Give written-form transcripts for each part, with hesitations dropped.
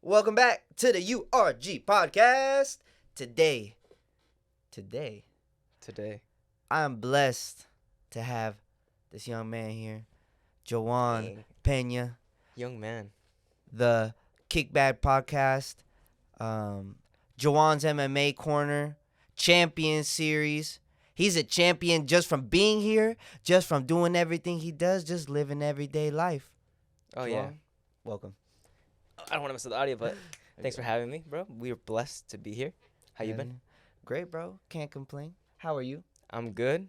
Welcome back to the URG Podcast. Today, Today. I'm blessed to have this young man here, Joan Dang. Peña, Young man. the Kickback Podcast, Joan's MMA Corner, Champion Series. He's a champion just from being here, just from doing everything he does, just living everyday life. Oh, Joan, yeah. welcome. I don't want to mess with the audio, but thanks for having me, bro. We are blessed to be here. How you been? Great, bro. Can't complain. How are you? I'm good.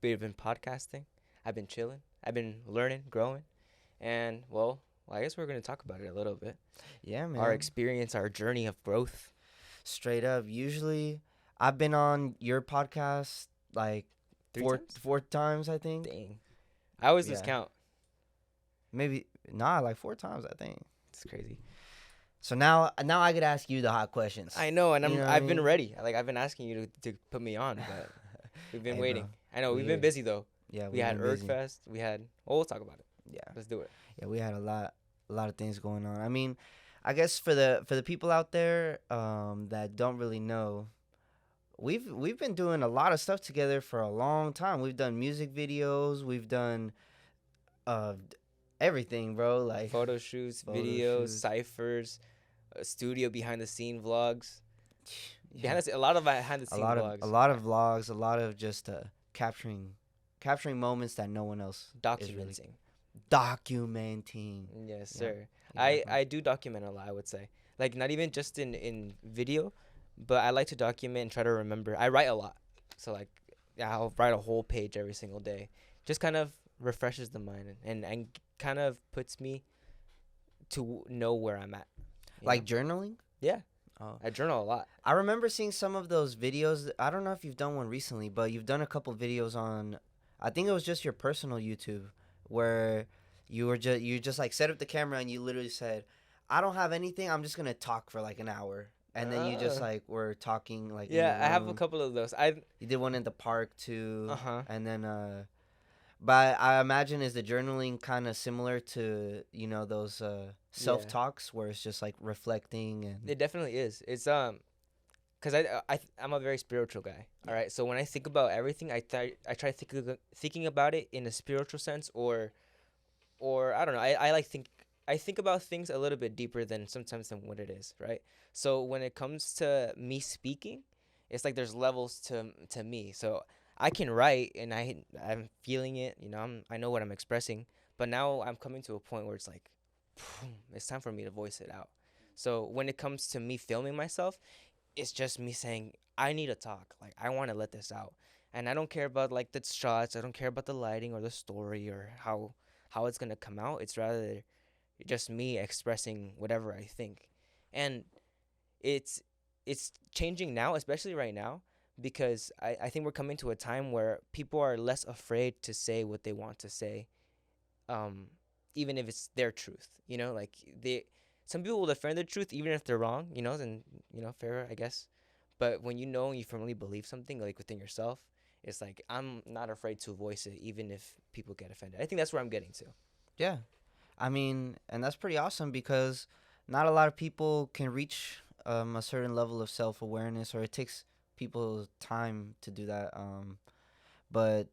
We've been podcasting. I've been chilling. I've been learning, growing. And, well, I guess we're going to talk about it a little bit. Yeah, man. Our experience, our journey of growth. Straight up. Usually, I've been on your podcast like four times, I think. Dang. I always lose Yeah. count. Maybe like 4 times, I think. It's crazy. So now I could ask you the hot questions. I know, and You know what I've I been mean? ready. I've been asking you to put me on, but we've been Hey, waiting. bro. I know, we've We been busy, though. Yeah, We we've had been busy. URG Fest. We'll talk about it. Yeah, Let's do it. yeah, we had a lot of things going on. I mean, I guess for the people out there that don't really know, we've been doing a lot of stuff together for a long time. We've done music videos. We've done uh everything, bro. Like Photo shoots, Photo videos, shoots. ciphers, studio behind the scene vlogs. yeah, A lot of behind the scene vlogs. a lot of vlogs, a lot of just capturing moments that no one else is really documenting. documenting. Yes, Yeah, sir. exactly. I do document a lot, I would say. Like, not even just in video, but I like to document and try to remember. I write a lot. So, like, yeah, I'll write a whole page every single day. Just kind of refreshes the mind and kind of puts me to know where I'm at. you Like know? journaling. Yeah, Oh, I journal a lot. I remember seeing some of those videos. I don't know if you've done one recently, but you've done a couple videos on. I think it was just your personal YouTube where you just like set up the camera and you literally said, "I don't have anything. I'm just gonna talk for like an hour." And then you just Ah. like were talking like in Yeah, your I have a room. couple of those. You did one in the park too. Uh-huh. And then but I imagine is the journaling kind of similar to, those self talks where it's just like reflecting and It definitely is. It's cuz I'm a very spiritual guy. All right? So when I think about everything, I try thinking about it in a spiritual sense or I don't know. I think about things a little bit deeper than sometimes than what it is, right? So when it comes to me speaking, it's like there's levels to me. So I can write and I'm feeling it, I know what I'm expressing, but now I'm coming to a point where it's like it's time for me to voice it out. So when it comes to me filming myself, it's just me saying I need to talk. Like I want to let this out. And I don't care about like the shots, I don't care about the lighting or the story or how it's going to come out. It's rather just me expressing whatever I think. And it's changing now, especially right now, because I think we're coming to a time where people are less afraid to say what they want to say, um, even if it's their truth. Like some people will defend their truth even if they're wrong. Then fair, I guess. But when you firmly believe something like within yourself, it's like I'm not afraid to voice it, even if people get offended. I think that's where I'm getting to. yeah. I mean, and that's pretty awesome because not a lot of people can reach a certain level of self-awareness, or it takes people time to do that. But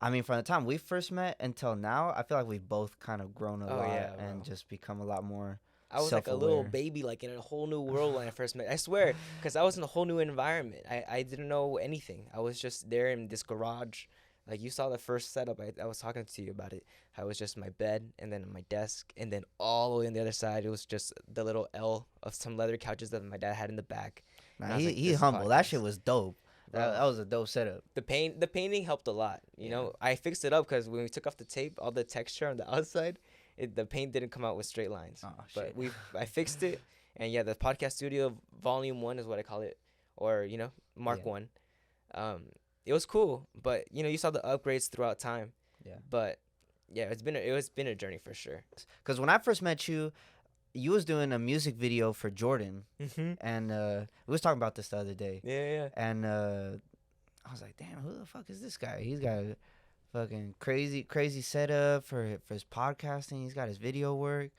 I mean, from the time we first met until now, I feel like we've both kind of grown a Oh, lot yeah, and bro. just become a lot more I was like a little self-aware. baby, like in a whole new world when I first met. I swear, because I was in a whole new environment. I didn't know anything. I was just there in this garage. Like you saw the first setup. I was talking to you about it. I was just my bed and then my desk. And then all the way on the other side, it was just the little L of some leather couches that my dad had in the back. And Nah, I was like, he's this is humble. That podcast. shit was dope. Bro. That was a dope setup. The painting helped a lot. Yeah. I fixed it up because when we took off the tape, all the texture on the outside, the paint didn't come out with straight lines. Oh, But shit. I fixed it, and yeah, the podcast studio volume 1 is what I call it, or Mark Yeah. 1. It was cool, but you saw the upgrades throughout time. Yeah. But yeah, it's been a journey for sure. Because when I first met you, you was doing a music video for Jordan, Mm-hmm. and we was talking about this the other day, Yeah. and I was like, damn, who the fuck is this guy? He's got a fucking crazy setup for his podcasting. He's got his video work,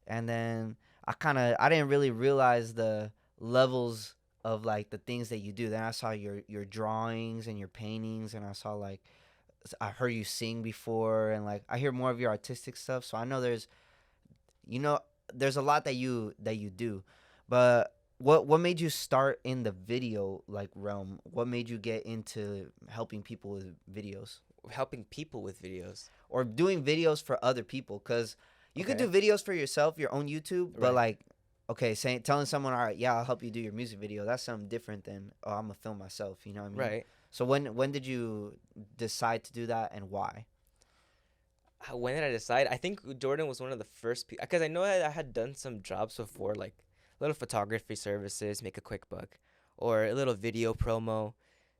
and then I didn't really realize the levels of like the things that you do. Then I saw your drawings and your paintings, and I saw like I heard you sing before, and like I hear more of your artistic stuff. So I know you know there's a lot that you do, but what made you start in the video like realm? What made you get into helping people with videos Helping people with videos. or doing videos for other people? Because you could do Okay. videos for yourself, your own YouTube, but Right. like, okay, telling someone, all right, yeah, I'll help you do your music video. That's something different than, oh, I'm gonna film myself. You know what I mean? Right. So when did you decide to do that, and why? When did I decide? I think Jordan was one of the first people, because I know I had done some jobs before, like little photography services, make a quick buck, or a little video promo.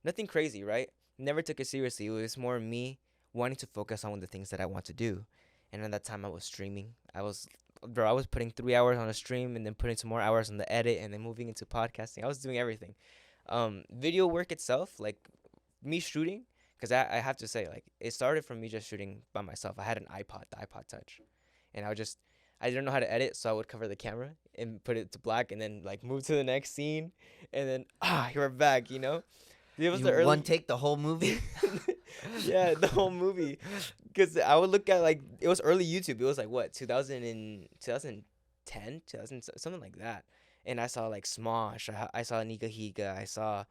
Nothing crazy, right? Never took it seriously. It was more me wanting to focus on the things that I want to do. And at that time, I was streaming. I was putting 3 hours on a stream and then putting some more hours on the edit and then moving into podcasting. I was doing everything. Video work itself, like me shooting, because I have to say, like, it started from me just shooting by myself. I had an iPod, the iPod Touch, and I didn't know how to edit, so I would cover the camera and put it to black, and then like move to the next scene, and then you're back, you know. It was You the early one take the whole movie. yeah, the whole movie, because I would look at like it was early YouTube. It was like what 2010, 2000 something like that, and I saw like Smosh, I saw Nika Higa, I saw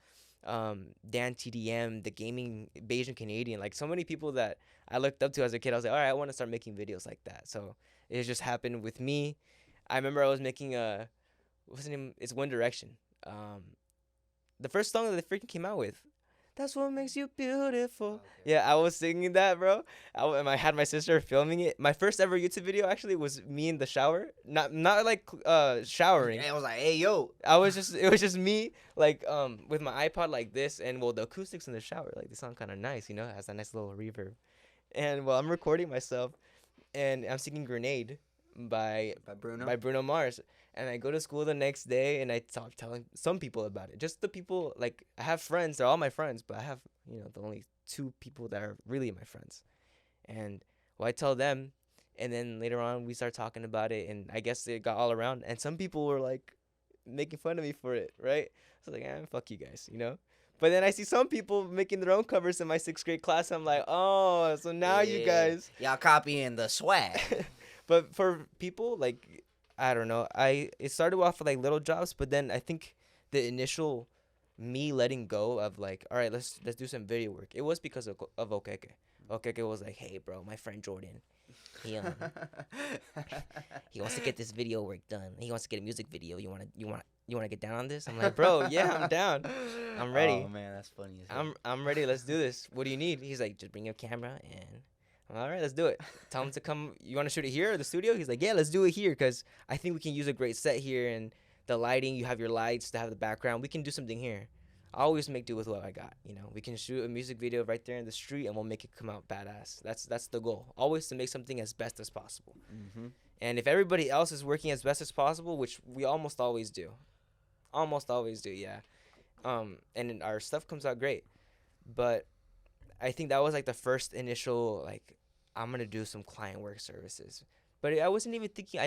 Dan TDM, the gaming Bayesian Canadian, like so many people that I looked up to as a kid. I was like, all right, I want to start making videos like that. So it just happened with me. I remember I was making what's the name? It's One Direction. The first song that they freaking came out with. That's what makes you beautiful. Okay. Yeah, I was singing that, bro. And I had my sister filming it. My first ever YouTube video actually was me in the shower. Not like showering. And I was like, hey yo. It was just me like with my iPod like this, and well, the acoustics in the shower, like they sound kind of nice, you know, it has that nice little reverb. And well, I'm recording myself and I'm singing Grenade by Bruno Mars. And I go to school the next day and I start telling some people about it. Just the people, like, I have friends, they're all my friends, but I have, you know, the only 2 people that are really my friends. And well, I tell them, and then later on we start talking about it, and I guess it got all around, and some people were like making fun of me for it, right? So I was like, fuck you guys, you know? But then I see some people making their own covers in my 6th grade class. I'm like, oh, so now you guys. Y'all copying the swag. But for people, like, I don't know. It started off with like little jobs, but then I think the initial me letting go of like, all right, let's do some video work. It was because of Okeke. Okeke was like, hey, bro, my friend Jordan, he he wants to get this video work done. He wants to get a music video. You wanna get down on this? I'm like, bro, yeah, I'm down. I'm ready. Oh man, that's funny as hell. I'm ready. Let's do this. What do you need? He's like, just bring your camera and. All right, let's do it. Tell him to come. You want to shoot it here or the studio? He's like, yeah, let's do it here because I think we can use a great set here and the lighting. You have your lights to have the background. We can do something here. I always make do with what I got. You know, we can shoot a music video right there in the street and we'll make it come out badass. That's the goal. Always to make something as best as possible. Mm-hmm. And if everybody else is working as best as possible, which we almost always do, yeah. And our stuff comes out great, but. I think that was like the first initial like I'm gonna do some client work services, but I wasn't even thinking.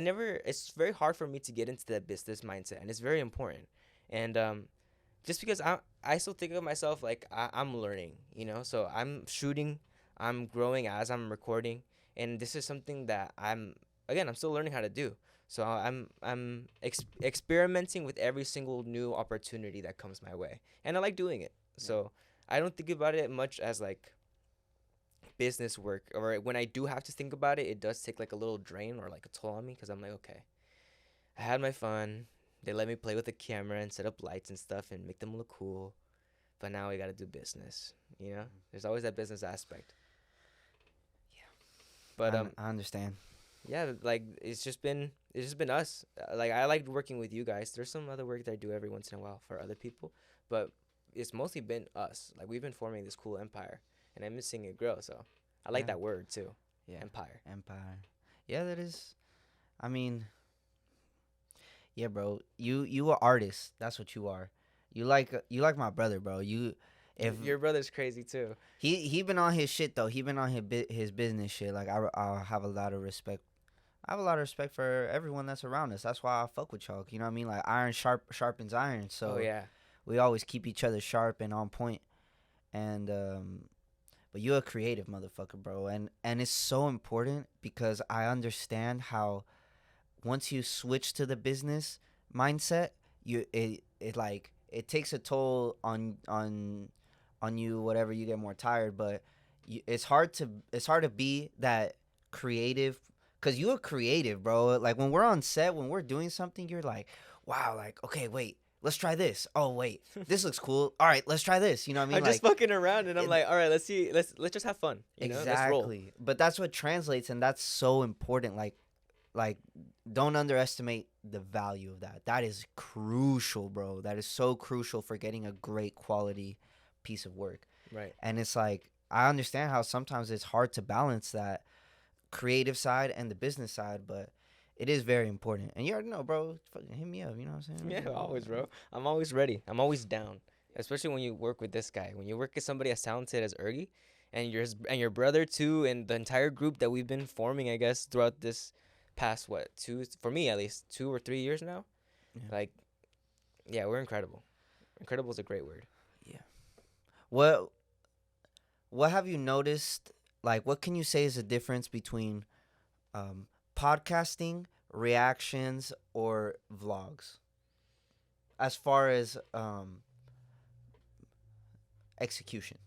It's very hard for me to get into that business mindset, and it's very important. And just because I still think of myself like I'm learning, you know. So I'm shooting, I'm growing as I'm recording, and this is something that I'm still learning how to do. So I'm experimenting with every single new opportunity that comes my way, and I like doing it. So. I don't think about it much as like business work, or when I do have to think about it, it does take like a little drain or like a toll on me because I'm like, okay, I had my fun. They let me play with the camera and set up lights and stuff and make them look cool, but now we got to do business. You know, there's always that business aspect. Yeah, but I understand. Yeah, like it's just been us. Like I liked working with you guys. There's some other work that I do every once in a while for other people, but. It's mostly been us. Like we've been forming this cool empire, and I'm seeing it grow. So I like that word too. Yeah, empire. Yeah, that is. I mean, yeah, bro. You are artist. That's what you are. You like my brother, bro. If your brother's crazy too. He been on his shit though. He been on his business shit. Like I have a lot of respect. I have a lot of respect for everyone that's around us. That's why I fuck with y'all. You know what I mean? Like iron sharpens iron. Oh So yeah. we always keep each other sharp and on point. And but you're a creative motherfucker, bro. And it's so important because I understand how once you switch to the business mindset, it like it takes a toll on you. Whatever, you get more tired, but it's hard to be that creative because you're creative, bro. Like when we're on set, when we're doing something, you're like, wow, like okay, wait. Let's try this. Oh wait, this looks cool. All right, let's try this. You know what I mean? I'm just Like fucking around, and I'm it, like, all right, let's see, let's just have fun. Let's roll. exactly. But that's what translates, and that's so important. Like don't underestimate the value of that. That is crucial, bro. That is so crucial for getting a great quality piece of work. Right. And it's like I understand how sometimes it's hard to balance that creative side and the business side, but it is very important. And you already know, bro. Fucking hit me up. You know what I'm saying? Yeah, always, bro. I'm always ready. I'm always down. Especially when you work with this guy. When you work with somebody as talented as Ergi, and your brother too, and the entire group that we've been forming, I guess, throughout this past for me at least 2 or 3 years now. Yeah. Like, yeah, we're incredible. Incredible is a great word. Yeah. What have you noticed? Like, what can you say is the difference between podcasting, reactions, or vlogs? As far as execution.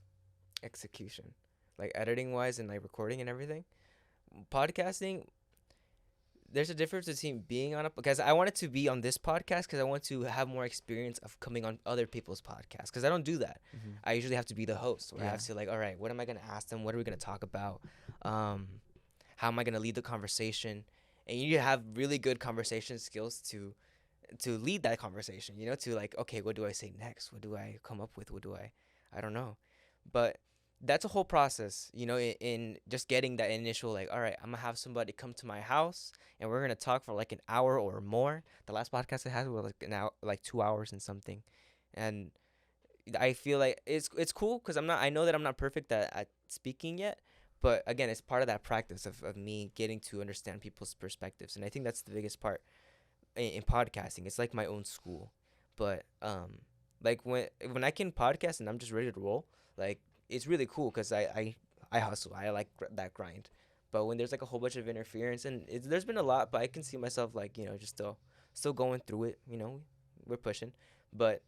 Execution, like editing wise and like recording and everything. Podcasting, there's a difference between being on because I wanted to be on this podcast because I want to have more experience of coming on other people's podcasts because I don't do that. Mm-hmm. I usually have to be the host where I Yeah. have to like, all right, what am I gonna ask them? What are we gonna talk about? How am I gonna lead the conversation? And you need to have really good conversation skills to lead that conversation. To like, okay, what do I say next? What do I come up with? What do I don't know, but that's a whole process, in just getting that initial, like, all right, I'm gonna have somebody come to my house and we're gonna talk for like an hour or more. The last podcast I had was like an hour, like 2 hours and something, and I feel like it's cool because I know that I'm not perfect at speaking yet, but again, it's part of that practice of me getting to understand people's perspectives, and I think that's the biggest part in podcasting. It's like my own school, but like when I can podcast and I'm just ready to roll, like it's really cool because I hustle. I like that grind. But when there's like a whole bunch of interference and there's been a lot, but I can see myself like just still going through it. We're pushing, but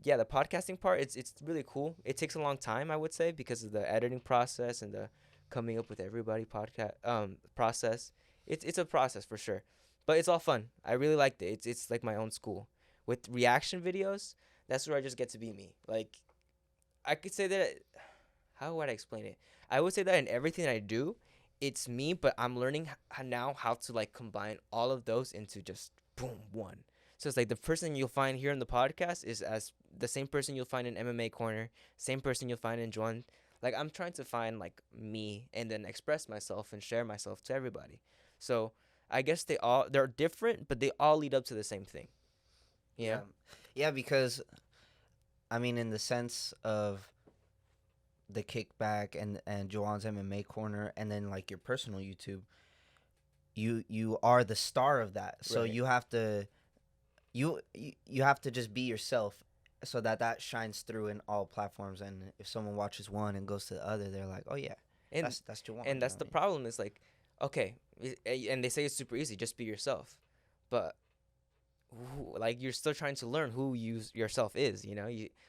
yeah, the podcasting part it's really cool. It takes a long time, I would say, because of the editing process and the coming up with everybody podcast process. It's a process for sure, but it's all fun. I really liked it. It's like my own school. With reaction videos, that's where I just get to be me. Like, I could say that. How would I explain it? I would say that in everything I do, it's me, but I'm learning now how to like combine all of those into just boom one. So it's like the person you'll find here in the podcast is as the same person you'll find in MMA Corner, same person you'll find in Joan. Like I'm trying to find like me and then express myself and share myself to everybody. So I guess they're different, but they all lead up to the same thing. Yeah. Yeah, because I mean, in the sense of the kickback and Joan's MMA corner, and then like your personal YouTube, you are the star of that. So Right. you have to you have to just be yourself, so that shines through in all platforms. And if someone watches one and goes to the other, they're like, oh yeah, And that's Joan. and that's the problem is like, okay, and they say it's super easy, just be yourself, but like you're still trying to learn who yourself is.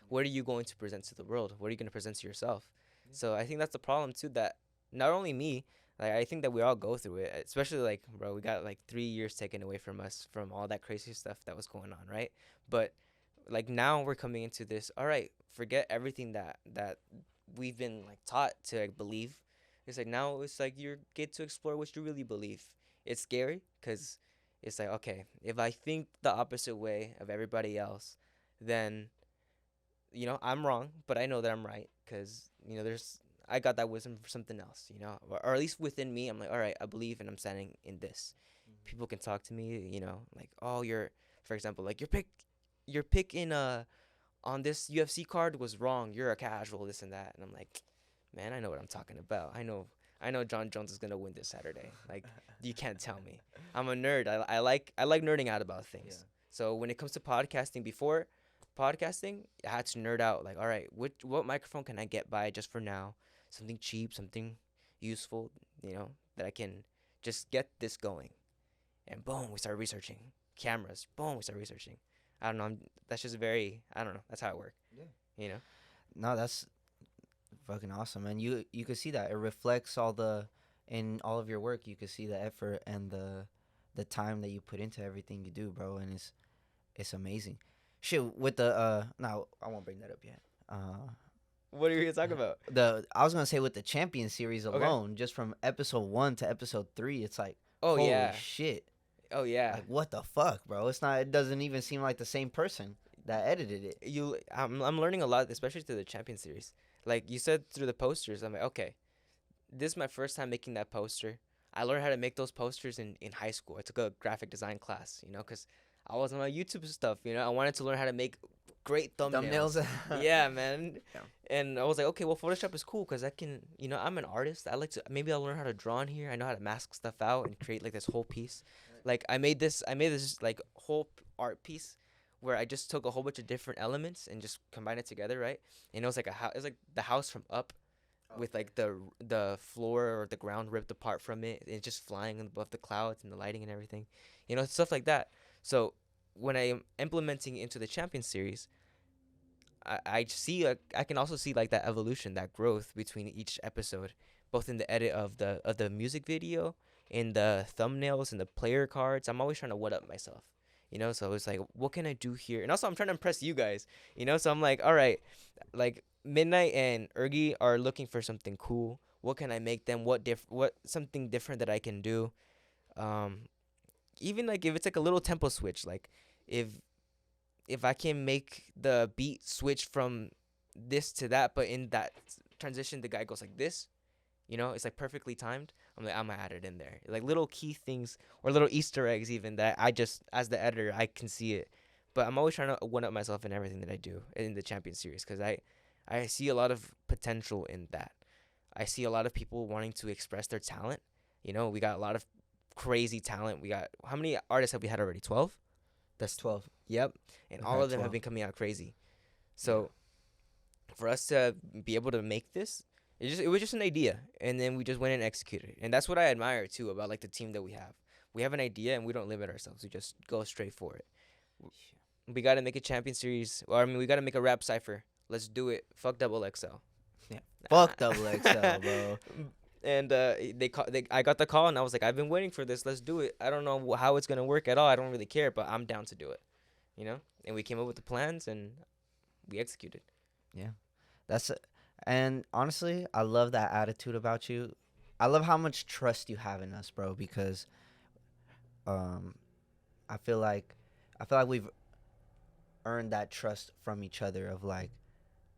What are you going to present to the world? What are you going to present to yourself? So I think that's the problem too, that not only me, like I think that we all go through it, especially like, bro, we got like 3 years taken away from us from all that crazy stuff that was going on, right? But like now we're coming into this, all right, forget everything that we've been like taught to like, believe. It's like now it's like you get to explore what you really believe. It's scary because it's like, okay, if I think the opposite way of everybody else, then I'm wrong, but I know that I'm right because I got that wisdom for something else, or at least within me. I'm like, all right, I believe and I'm standing in this. People can talk to me, like, oh, for example, like your pick in on this UFC card was wrong. You're a casual, this and that, and I'm like, man, I know what I'm talking about. I know I know John Jones is gonna win this Saturday. Like, you can't tell me. I'm a nerd. I like nerding out about things. Yeah. So when it comes to podcasting, before podcasting, I had to nerd out. Like, all right, what microphone can I get by just for now? Something cheap, something useful, that I can just get this going. And boom, we start researching cameras. Boom, we start researching. I don't know. That's just very. I don't know. That's how it works. Yeah. You know. No, that's fucking awesome, and you could see that it reflects in all of your work. You could see the effort and the time that you put into everything you do, bro, and it's amazing. Shit, with the no, I won't bring that up yet. What are you talking about? I was gonna say with the Champion series alone, just from episode 1 to episode 3, it's like, Oh holy yeah. shit, Oh yeah. like what the fuck, bro? It doesn't even seem like the same person that edited it. I'm learning a lot, especially through the Champion series. Like you said, through the posters, I'm like, okay, this is my first time making that poster. I learned how to make those posters in high school. I took a graphic design class, because I was on my YouTube stuff. I wanted to learn how to make great thumbnails. Yeah, man. Yeah. And I was like, okay, well, Photoshop is cool because I can, I'm an artist. Maybe I'll learn how to draw in here. I know how to mask stuff out and create like this whole piece. Like I made this like whole art piece where I just took a whole bunch of different elements and just combined it together, right? And it was like it was like the house from Up, with like the floor or the ground ripped apart from it. It's just flying above the clouds and the lighting and everything, stuff like that. So when I am implementing into the Champion series, I see I can also see like that evolution, that growth between each episode, both in the edit of the music video, in the thumbnails, and the player cards. I'm always trying to what up myself, So it's like, what can I do here? And also, I'm trying to impress you guys, So I'm like, all right, like Midnight and URG are looking for something cool. What can I make them? What something different that I can do? Even like if it's like a little tempo switch, like if I can make the beat switch from this to that, but in that transition the guy goes like this, it's like perfectly timed. I'm gonna add it in there, like little key things or little Easter eggs even that I just, as the editor, I can see it. But I'm always trying to one up myself in everything that I do in the Champion series, because I see a lot of potential in that. I see a lot of people wanting to express their talent. We got a lot of crazy talent. We got, how many artists have we had already? 12. That's 12. Yep. And all of them have been coming out crazy. So for us to be able to make this, it was just an idea, and then we just went and executed it. And that's what I admire too about like the team that we have. We have an idea and we don't limit ourselves. We just go straight for it. We got to make a Champion series, or we got to make a rap cipher. Let's do it. Fuck Double XL. Yeah. Fuck Double XL, bro. And I got the call, and I was like, I've been waiting for this. Let's do it. I don't know how it's gonna work at all. I don't really care, but I'm down to do it. And we came up with the plans and we executed. Yeah, and honestly, I love that attitude about you. I love how much trust you have in us, bro. Because, I feel like we've earned that trust from each other. Of like,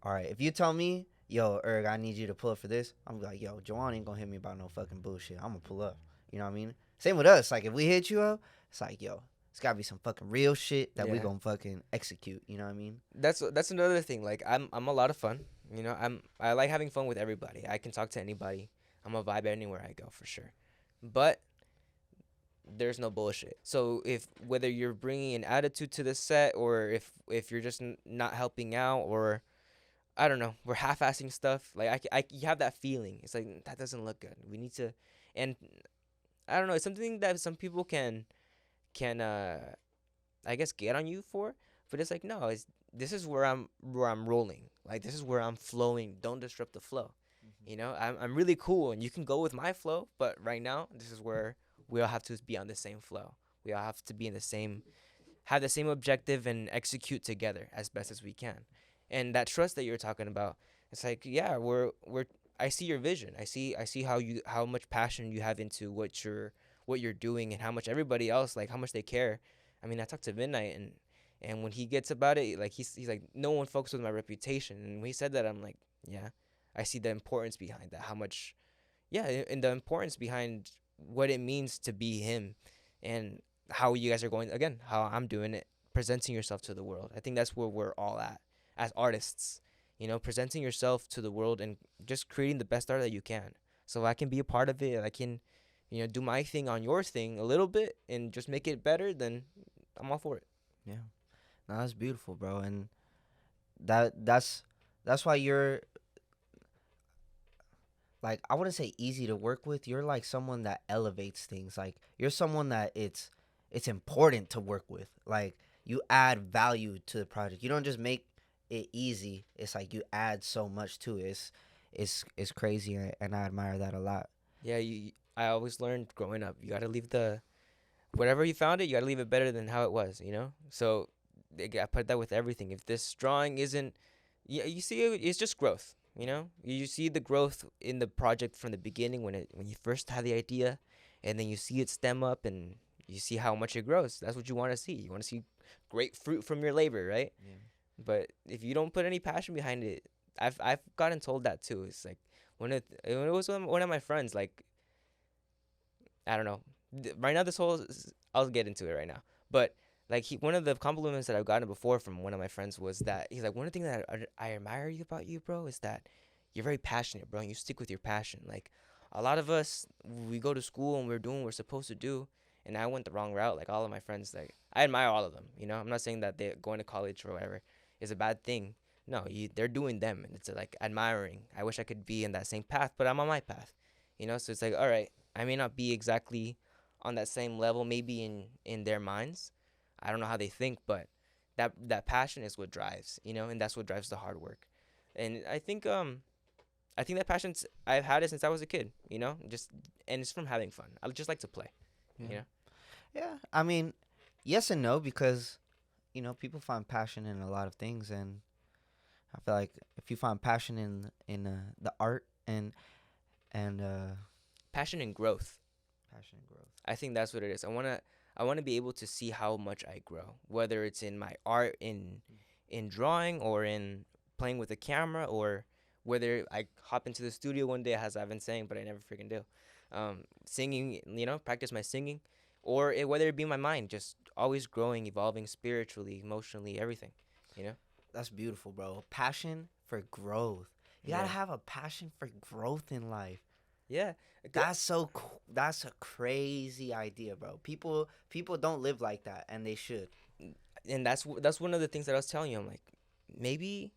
all right, if you tell me, yo, Erg, I need you to pull up for this, I'm like, yo, Joan ain't gonna hit me about no fucking bullshit. I'm gonna pull up. You know what I mean? Same with us. Like, if we hit you up, it's like, yo, it's gotta be some fucking real shit that we gonna fucking execute. You know what I mean? That's another thing. Like, I'm a lot of fun. I like having fun with everybody. I can talk to anybody. I'm a vibe anywhere I go, for sure. But there's no bullshit. So whether you're bringing an attitude to the set, or if you're just not helping out, or I don't know, we're half-assing stuff. Like you have that feeling. It's like, that doesn't look good. We need to, and I don't know. It's something that some people can I guess get on you for, but it's like, no, this is where I'm rolling. Like, this is where I'm flowing. Don't disrupt the flow. Mm-hmm. I'm really cool, and you can go with my flow, but right now this is where we all have to be on the same flow. We all have to be have the same objective and execute together as best as we can. And that trust that you're talking about, it's like, yeah, I see your vision. I see how much passion you have into what you're doing, and how much everybody else, like, how much they care. I mean, I talked to Midnight, and when he gets about it, like, he's like, no one fucks with my reputation. And when he said that, I'm like, yeah, I see the importance behind that. How much, yeah, and the importance behind what it means to be him, and how you guys are going, again, how I'm doing it, presenting yourself to the world. I think that's where we're all at as artists, presenting yourself to the world and just creating the best art that you can. So I can be a part of it. I can, do my thing on your thing a little bit and just make it better. Then I'm all for it. Yeah. No, that's beautiful, bro. And that's why you're like, I wouldn't say easy to work with. You're like someone that elevates things. Like, you're someone that it's important to work with. Like, you add value to the project. You don't just make it easy. It's like you add so much to it. It's crazy, and I admire that a lot. Yeah, I always learned growing up. You gotta leave the whatever you found it. You gotta leave it better than how it was. So I put that with everything. If this drawing isn't, yeah, you see, it's just growth. You see the growth in the project from the beginning when you first had the idea, and then you see it stem up and you see how much it grows. That's what you want to see. You want to see great fruit from your labor, right? Yeah. But if you don't put any passion behind it, I've gotten told that too. It's like when it was one of my friends, like, I don't know. Right now, I'll get into it right now. But like one of the compliments that I've gotten before from one of my friends was that he's like, one of the things that I admire about you, bro, is that you're very passionate, bro, and you stick with your passion. Like, a lot of us, we go to school and we're doing what we're supposed to do, and I went the wrong route. Like, all of my friends, like, I admire all of them. I'm not saying that they going to college or whatever is a bad thing. No, they're doing them, and it's like admiring. I wish I could be in that same path, but I'm on my path. So it's like, all right, I may not be exactly on that same level, maybe in their minds. I don't know how they think, but that passion is what drives, and that's what drives the hard work. And I think that passion, I've had it since I was a kid, just, and it's from having fun. I just like to play, Yeah. you know. Yeah. I mean, yes and no, because people find passion in a lot of things, and I feel like if you find passion in the art and Passion and growth. passion and growth. I think that's what it is. I wanna be able to see how much I grow, whether it's in my art, in drawing, or in playing with a camera, or whether I hop into the studio one day, as I've been saying, but I never freaking do. Singing, practice my singing, or whether it be my mind, just always growing, evolving spiritually, emotionally, everything. You know. That's beautiful, bro. Passion for growth. You gotta Yeah. have a passion for growth in life. Yeah. That's a crazy idea, bro. People don't live like that, and they should. And that's one of the things that I was telling you. I'm like, maybe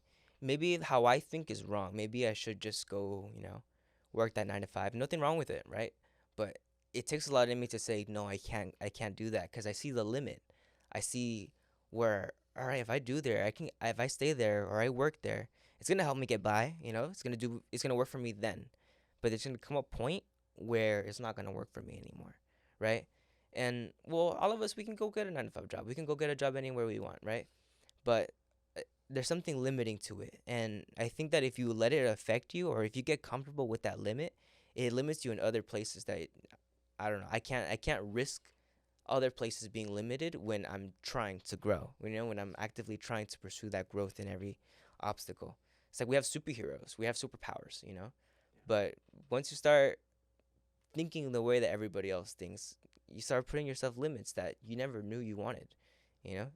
how I think is wrong. Maybe I should just go, work that 9 to 5. Nothing wrong with it, right? But it takes a lot in me to say no. I can't do that because I see the limit. I see where, all right, if I do there, if I stay there or I work there, it's gonna help me get by. It's gonna work for me then. But there's gonna come a point where it's not gonna work for me anymore, right? And well, all of us, we can go get a 9 to 5 job. We can go get a job anywhere we want, right? But there's something limiting to it, and I think that if you let it affect you, or if you get comfortable with that limit, it limits you in other places that I don't know. I can't risk other places being limited when I'm trying to grow. When I'm actively trying to pursue that growth in every obstacle. It's like we have superheroes, we have superpowers, But once you start thinking the way that everybody else thinks, you start putting yourself limits that you never knew you wanted. You know,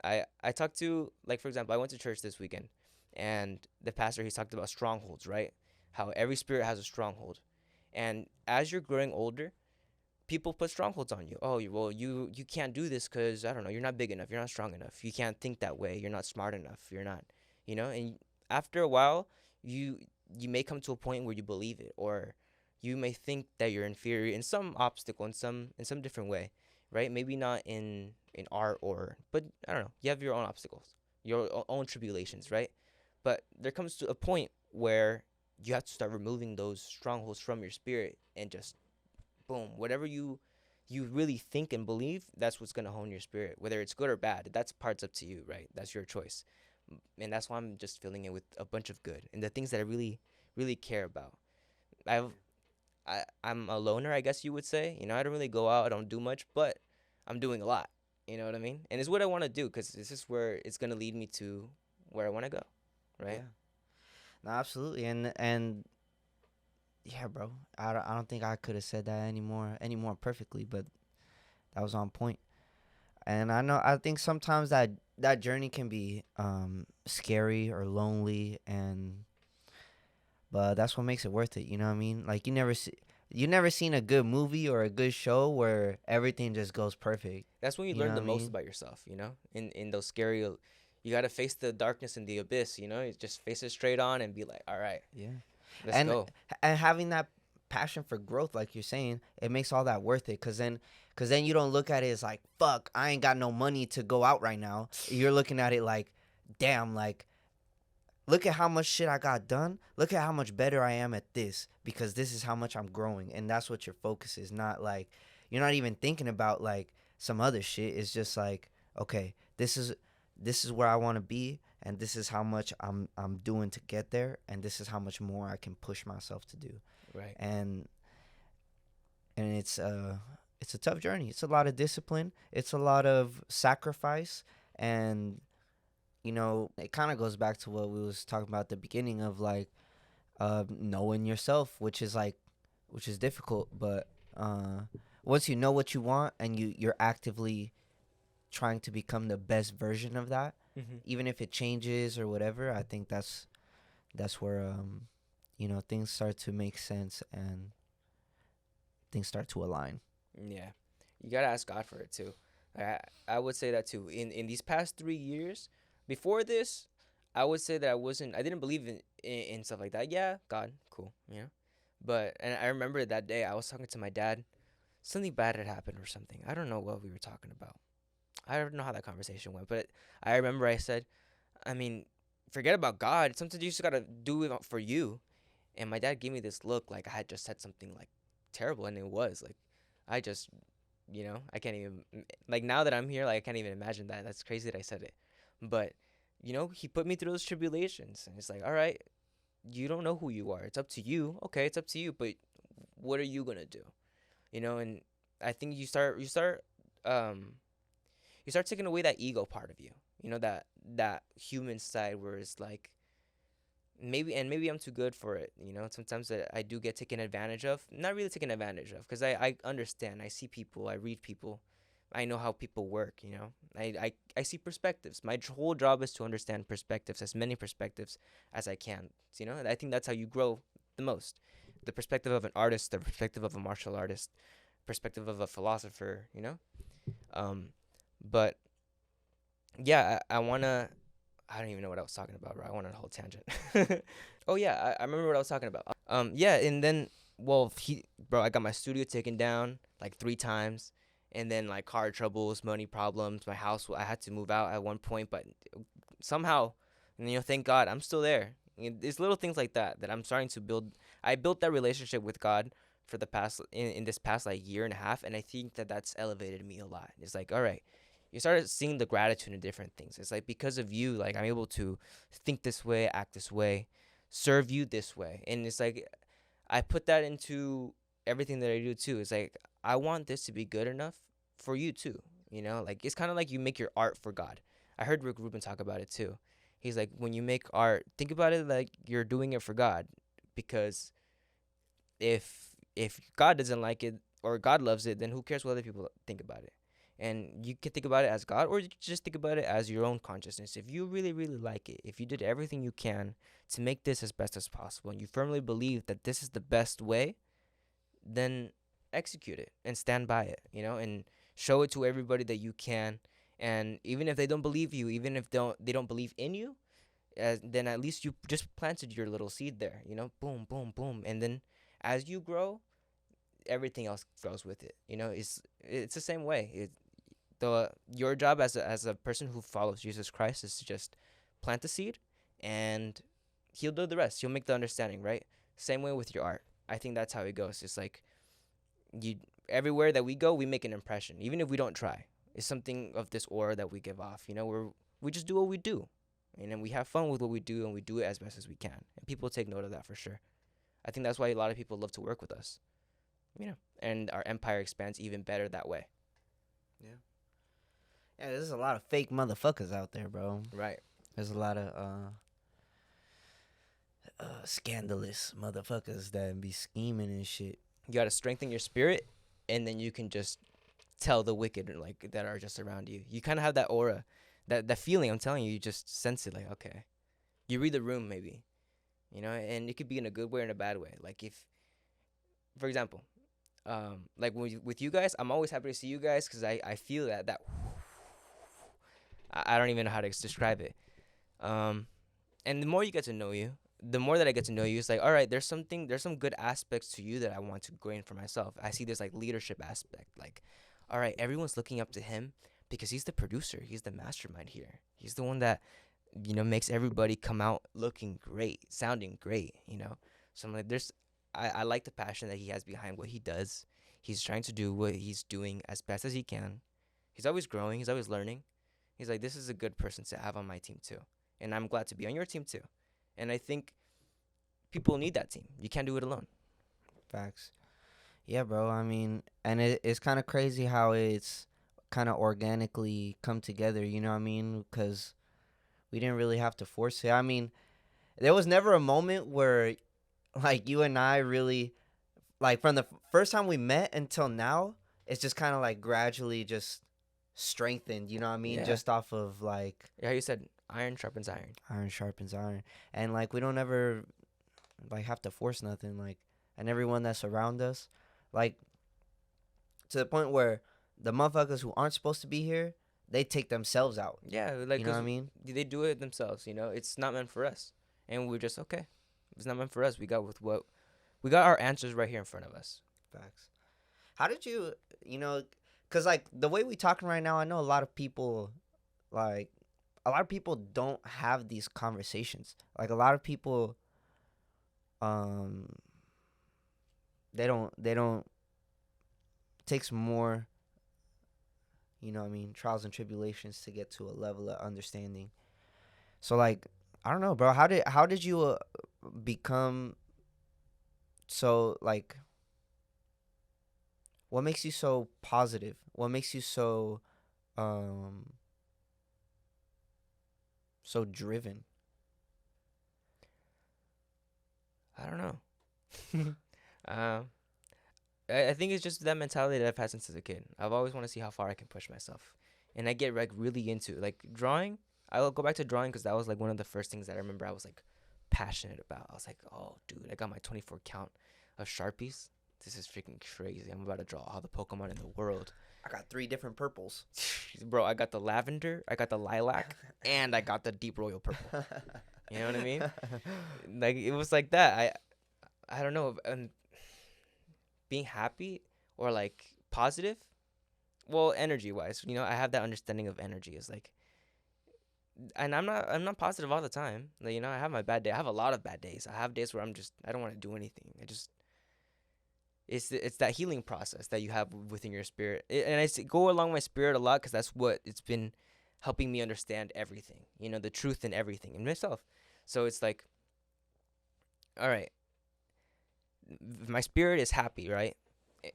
I talked to, like, for example, I went to church this weekend, and the pastor, he's talked about strongholds, right? How every spirit has a stronghold, and as you're growing older, people put strongholds on you. Oh, well, you can't do this because I don't know, you're not big enough, you're not strong enough, you can't think that way, you're not smart enough, you're not, and after a while, you may come to a point where you believe it, or you may think that you're inferior in some obstacle, in some different way, right? Maybe not in art, but I don't know. You have your own obstacles, your own tribulations, right? But there comes to a point where you have to start removing those strongholds from your spirit, and just boom, whatever you really think and believe, that's what's gonna hone your spirit. Whether it's good or bad, that's parts up to you, right? That's your choice, and that's why I'm just filling it with a bunch of good and the things that I really, really care about. I've I'm a loner, I guess you would say. I don't really go out, I don't do much, but I'm doing a lot. You know what I mean? And it's what I want to do, because this is where it's gonna lead me to where I want to go, right? Yeah. No, absolutely. And yeah, bro. I don't think I could have said that anymore perfectly, but that was on point. And I think sometimes that journey can be scary or lonely, and but that's what makes it worth it. You know what I mean? Like you never seen a good movie or a good show where everything just goes perfect. That's when you You know learn what the I most mean? about yourself, you know? In those scary, you got to face the darkness and the abyss, you know? You just face it straight on and be like, all right, Yeah. let's and go. and having that passion for growth, like you're saying, it makes all that worth it. Cause then you don't look at it as like, fuck, I ain't got no money to go out right now. You're looking at it like, damn, like, look at how much shit I got done. Look at how much better I am at this, because this is how much I'm growing. And that's what your focus is. Not like, you're not even thinking about like some other shit. It's just like, okay, this is where I want to be, and this is how much I'm doing to get there, and this is how much more I can push myself to do. Right. And it's a tough journey. It's a lot of discipline. It's a lot of sacrifice, and it kind of goes back to what we was talking about at the beginning of like knowing yourself, which is difficult, but once you know what you want and you're actively trying to become the best version of that, Mm-hmm. even if it changes or whatever, I think that's where things start to make sense and things start to align. Yeah. You got to ask God for it too. I would say that too. In these past 3 years, before this, I would say that I didn't believe in stuff like that. Yeah, God, cool, you know. And I remember that day I was talking to my dad. Something bad had happened or something. I don't know what we were talking about. I don't know how that conversation went, but I remember I said, I mean, forget about God. Sometimes you just gotta do it for you. And my dad gave me this look like I had just said something like terrible, and it was like I just, I can't even like now that I'm here, like I can't even imagine that. That's crazy that I said it, but he put me through those tribulations, and it's like, all right, you don't know who you are. It's up to you. Okay, it's up to you, but what are you gonna do? And I think um you start taking away that ego part of you. That human side where it's like maybe I'm too good for it. Sometimes I do get taken advantage of. Not really taken advantage of, because I understand. I see people. I read people. I know how people work. I see perspectives. My whole job is to understand perspectives, as many perspectives as I can. And I think that's how you grow the most. The perspective of an artist, the perspective of a martial artist, perspective of a philosopher. But yeah, I wanna. I don't even know what I was talking about, bro. I went on a whole tangent. Oh yeah, I remember what I was talking about. Yeah, and then bro, I got my studio taken down like 3 times, and then like car troubles, money problems, my house. I had to move out at one point, but somehow, thank God, I'm still there. It's little things like that I'm starting to build. I built that relationship with God for the past in this past like year and a half, and I think that's elevated me a lot. It's like, all right, you started seeing the gratitude in different things. It's like, because of you, like I'm able to think this way, act this way, serve you this way. And it's like I put that into everything that I do too. It's like I want this to be good enough for you too. Like it's kind of like you make your art for God. I heard Rick Rubin talk about it too. He's like, when you make art, think about it like you're doing it for God, because if God doesn't like it or God loves it, then who cares what other people think about it? And you can think about it as God, or you can just think about it as your own consciousness. If you really, really like it, if you did everything you can to make this as best as possible, and you firmly believe that this is the best way, then execute it and stand by it, and show it to everybody that you can. And even if they don't believe you, even if they don't believe in you, then at least you just planted your little seed there, boom, boom, boom. And then as you grow, everything else grows with it. It's the same way. Your job as a person who follows Jesus Christ is to just plant the seed, and he'll do the rest. He'll make the understanding, right? Same way with your art. I think that's how it goes. It's like everywhere that we go, we make an impression, even if we don't try. It's something of this aura that we give off. We just do what we do, and then we have fun with what we do, and we do it as best as we can. And people take note of that for sure. I think that's why a lot of people love to work with us. And our empire expands even better that way. Yeah. Yeah, there's a lot of fake motherfuckers out there, bro. Right. There's a lot of scandalous motherfuckers that be scheming and shit. You got to strengthen your spirit, and then you can just tell the wicked like that are just around you. You kind of have that aura, that feeling. I'm telling you, you just sense it. Like, okay, you read the room maybe. you know, and it could be in a good way or in a bad way. Like if, for example, like with you guys, I'm always happy to see you guys because I feel that I don't even know how to describe it. And the more you get to know you, the more that I get to know you, it's like, all right, there's some good aspects to you that I want to gain for myself. I see this like leadership aspect, like, all right, everyone's looking up to him because he's the producer, he's the mastermind here, he's the one that, you know, makes everybody come out looking great, sounding great, you know. So I'm like, I like the passion that he has behind what he does. He's trying to do what he's doing as best as he can. He's always growing, he's always learning. He's like, this is a good person to have on my team too, and I'm glad to be on your team too. And I think people need that team. You can't do it alone. Facts. Yeah, bro. I mean, and it's kind of crazy how it's kind of organically come together. You know what I mean? Because we didn't really have to force it. I mean, there was never a moment where, like, you and I really, like, from the first time we met until now, it's just kind of like gradually just strengthened. You know what I mean? Yeah. Just off of like Yeah, you said iron sharpens iron. iron sharpens iron, and like we don't ever like have to force nothing. Like, and everyone that's around us, like, to the point where the motherfuckers who aren't supposed to be here, they take themselves out. Yeah, like, You know what I 'cause mean? they do it themselves. You know, it's not meant for us, and we're just okay. It's not meant for us. We got our answers right here in front of us. Facts. How did you, you know, because like the way we talking right now, I know a lot of people, like, a lot of people don't have these conversations. Like, a lot of people, um, they don't, takes more, you know what I mean, trials and tribulations to get to a level of understanding. So, like, I don't know, bro. How did you become so, like, what makes you so positive? What makes you so um so driven? I don't know. um, I think it's just that mentality that I've had since as a kid. I've always want to see how far I can push myself, and I get like really into it. Like drawing. I'll go back to drawing because that was like one of the first things that I remember I was like passionate about. I was like, oh, dude, I got my 24 count of Sharpies. This is freaking crazy. I'm about to draw all the Pokemon in the world. I got 3 different purples. Bro, I got the lavender, I got the lilac, and I got the deep royal purple. You know what I mean? Like it was like that. I don't know. And being happy or like positive, well, energy wise, you know, I have that understanding of energy is like, and I'm not positive all the time. Like, you know, I have my bad day. I have a lot of bad days. I have days where I don't want to do anything. It's that healing process that you have within your spirit, and go along my spirit a lot because that's what it's been helping me understand everything. You know, the truth in everything in myself. So it's like, all right, my spirit is happy, right?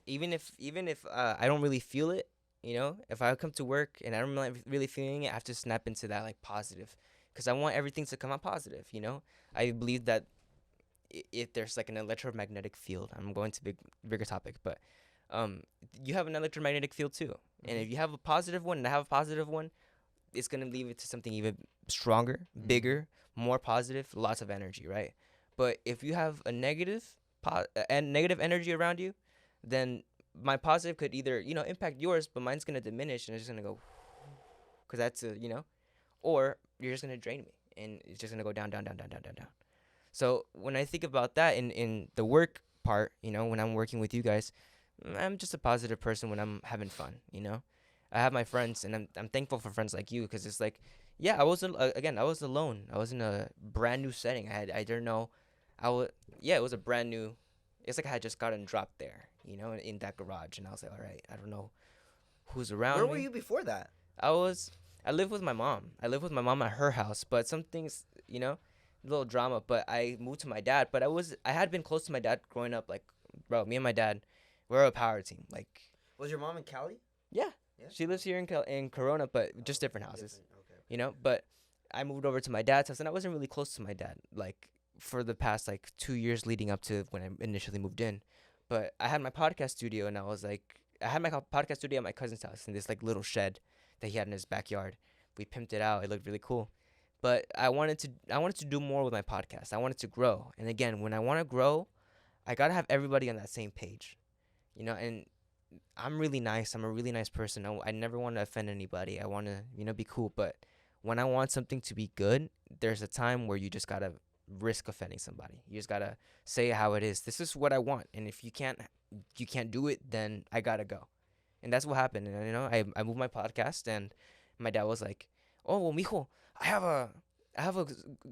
Even if I don't really feel it, you know, if I come to work and I'm not really feeling it, I have to snap into that like positive, because I want everything to come out positive. You know, I believe that if there's like an electromagnetic field, I'm going to bigger topic, but you have an electromagnetic field too, and if you have a positive one and I have a positive one, it's gonna lead it to something even stronger, bigger, more positive, lots of energy, right? But if you have a negative energy around you, then my positive could either, you know, impact yours, but mine's gonna diminish and it's just gonna go, because that's you know, or you're just gonna drain me and it's just gonna go down, down, down, down, down, down, down. So when I think about that in the work part, you know, when I'm working with you guys, I'm just a positive person when I'm having fun, you know. I have my friends, and I'm thankful for friends like you, because it's like, yeah, I wasn't again, I was alone. I was in a brand new setting. I didn't know, it was a brand new. It's like I had just gotten dropped there, you know, in that garage, and I was like, all right, I don't know who's around Where me. were you before that? I lived with my mom. I lived with my mom at her house, but some things, you know, a little drama. But I moved to my dad. But I had been close to my dad growing up. Like, bro, me and my dad, we're a power team. Like, Was your mom in Cali? yeah, Yeah? she lives here in Corona, but just different houses, Okay. you know. But I moved over to my dad's house, and I wasn't really close to my dad, like for the past like 2 years leading up to when I initially moved in. But I had my podcast studio, and I had my podcast studio at my cousin's house in this like little shed that he had in his backyard. We pimped it out. It looked really cool. but I wanted to do more with my podcast. I wanted to grow. And again, when I want to grow, I got to have everybody on that same page. And I'm really nice. I'm a really nice person. I never want to offend anybody. I want to, be cool, but when I want something to be good, there's a time where you just got to risk offending somebody. You just got to say how it is. This is what I want. And if you can't do it, then I got to go. And that's what happened. And I moved my podcast, and my dad was like, "Oh, well, mijo, I have a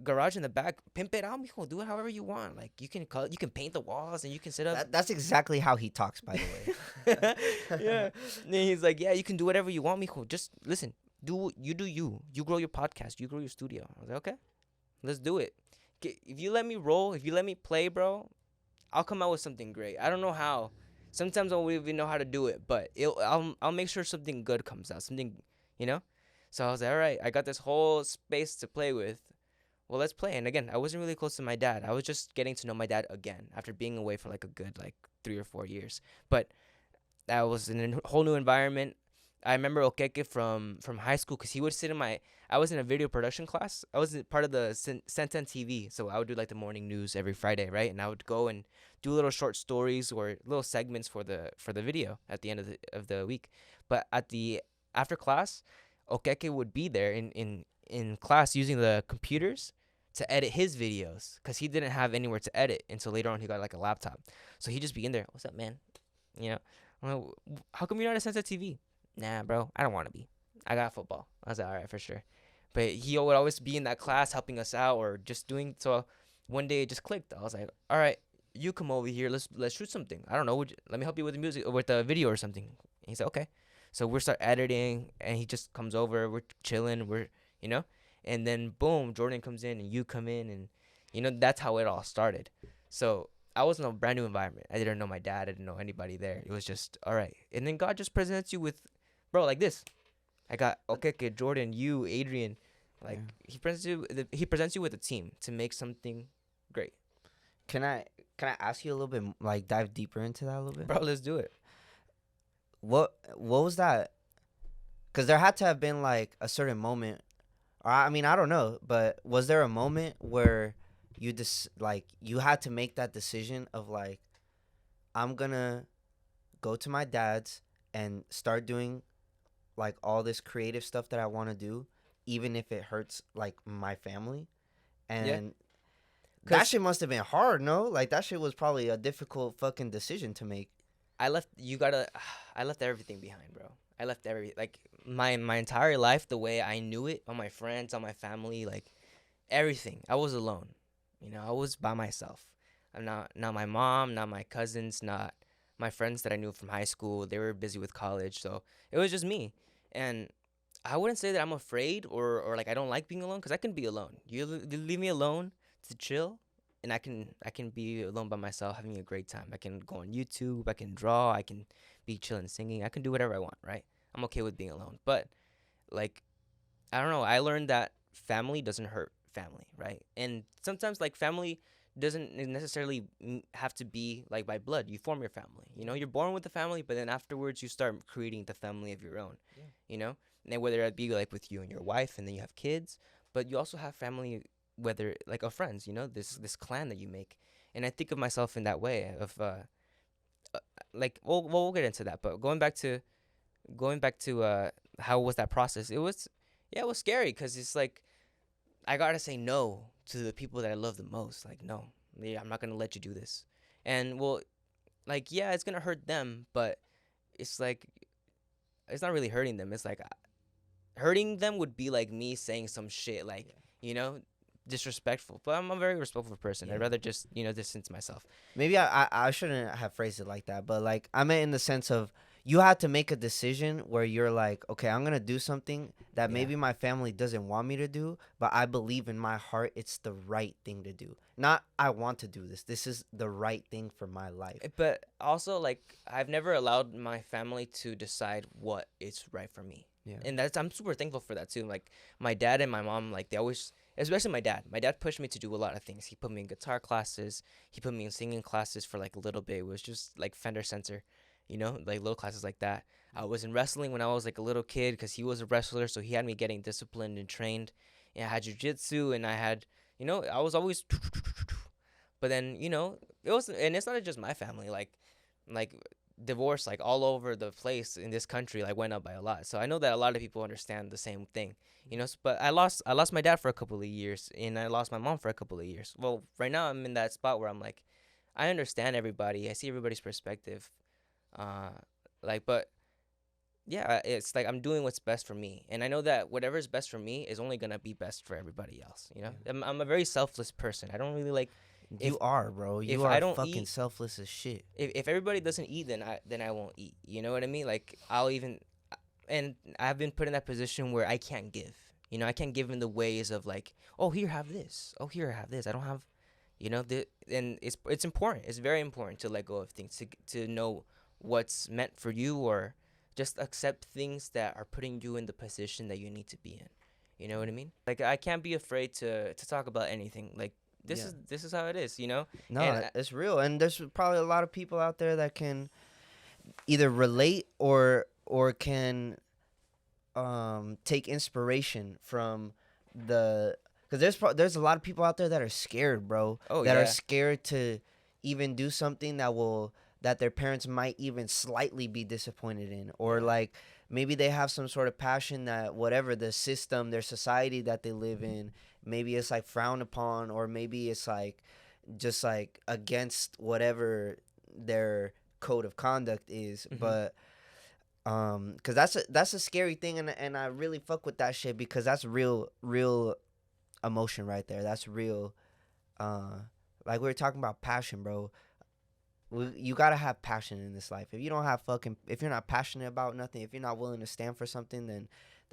garage in the back. Pimp it out, mijo. Do it however you want. Like you can paint the walls, and you can set up." That's exactly how he talks, by the way. Yeah. And he's like, "Yeah, you can do whatever you want, mijo. Just listen. Do you. You grow your podcast. You grow your studio." I was like, "Okay, let's do it. If you let me roll, if you let me play, bro, I'll come out with something great. I don't know how. Sometimes I don't even know how to do it, but I'll make sure something good comes out. Something, you know." So I was like, all right, I got this whole space to play with. Well, let's play. And again, I wasn't really close to my dad. I was just getting to know my dad again after being away for like a good 3 or 4 years. But I was in a whole new environment. I remember Okeke from high school, because he would sit in I was in a video production class. I was part of the Senten TV. So I would do like the morning news every Friday, right? And I would go and do little short stories or little segments for the video at the end of the week. But after class, Okeke would be there in class using the computers to edit his videos, because he didn't have anywhere to edit until later on he got like a laptop. So he'd just be in there. "What's up, man? I'm like, how come you're not a Sunset TV?" "Nah, bro, I don't want to be. I got football." I was like, all right, for sure. But he would always be in that class helping us out or just doing so. One day it just clicked. I was like, all right, you come over here. Let's shoot something. I don't know. Let me help you with the music or with the video or something. And he said, okay. So we start editing, and he just comes over. We're chilling. And then boom, Jordan comes in, and you come in, and that's how it all started. So I was in a brand new environment. I didn't know my dad. I didn't know anybody there. It was just all right. And then God just presents you with, bro, like this. I got Okeke, Jordan, you, Adrian. Like he presents you with a team to make something great. Can I ask you a little bit, like dive deeper into that a little bit? Bro, let's do it. What was that? Because there had to have been like a certain moment, or I mean, I don't know, but was there a moment where you just you had to make that decision of like, I'm gonna go to my dad's and start doing like all this creative stuff that I want to do, even if it hurts like my family? And that shit must have been hard, no? Like that shit was probably a difficult fucking decision to make. I left everything behind, bro. I left everything, like my entire life, the way I knew it, all my friends, all my family, like everything. I was alone. I was by myself. I'm not my mom, not my cousins, not my friends that I knew from high school. They were busy with college, so it was just me. And I wouldn't say that I'm afraid or like I don't like being alone, because I can be alone. You leave me alone to chill, and I can be alone by myself having a great time. I can go on YouTube, I can draw, I can be chilling singing, I can do whatever I want, right? I'm okay with being alone. But like I don't know, I learned that family doesn't hurt family, right? And sometimes like family doesn't necessarily have to be like by blood. You form your family. You're born with the family, but then afterwards you start creating the family of your own. Yeah. And whether it be like with you and your wife, and then you have kids, but you also have family, whether like of friends. This clan that you make. And I think of myself in that way of like we'll get into that, but going back to how was that process? It was scary, because it's like I gotta say no to the people that I love the most. Like, no, I'm not gonna let you do this. And it's gonna hurt them, but it's like it's not really hurting them. It's like hurting them would be like me saying some shit like disrespectful. But I'm a very respectful person. I'd rather just distance myself. Maybe I shouldn't have phrased it like that, but like I meant in the sense of you had to make a decision where you're like, okay, I'm gonna do something that maybe my family doesn't want me to do, but I believe in my heart it's the right thing to do. Not I want to do this. This is the right thing for my life. But also, like, I've never allowed my family to decide what is right for me. Yeah. And I'm super thankful for that too. Like my dad and my mom, like they always, especially my dad pushed me to do a lot of things. He put me in guitar classes. He put me in singing classes for like a little bit. It was just like Fender Sensor, like little classes like that. I was in wrestling when I was like a little kid, because he was a wrestler, so he had me getting disciplined and trained. and I had jujitsu, and I had, I was always. But then, it was, and it's not just my family. Like divorce, like all over the place in this country, like went up by a lot. So I know that a lot of people understand the same thing, But I lost my dad for a couple of years, and I lost my mom for a couple of years. Well, right now I'm in that spot where I'm like, I understand everybody. I see everybody's perspective. But yeah, it's like I'm doing what's best for me, and I know that whatever is best for me is only gonna be best for everybody else. I'm a very selfless person. I don't really like. You are, bro. You if I are don't fucking eat, selfless as shit. if everybody doesn't eat, then I won't eat. You know what I mean? Like and I've been put in that position where I can't give. I can't give in the ways of like, oh, here, have this. Oh, here, have this. I don't have, and it's important. It's very important to let go of things, to know what's meant for you, or just accept things that are putting you in the position that you need to be in. You know what I mean? Like, I can't be afraid to talk about anything. Like, this is how it is, No, And it's real, and there's probably a lot of people out there that can either relate or can take inspiration from because there's a lot of people out there that are scared, bro. Oh, that yeah. are scared to even do something that their parents might even slightly be disappointed in, or like maybe they have some sort of passion that whatever the system, their society that they live in, maybe it's like frowned upon, or maybe it's like just like against whatever their code of conduct is. But because that's a scary thing, and I really fuck with that shit, because that's real emotion right there. That's real. Like we were talking about passion, bro. You gotta have passion in this life. If you don't have if you're not passionate about nothing, if you're not willing to stand for something, then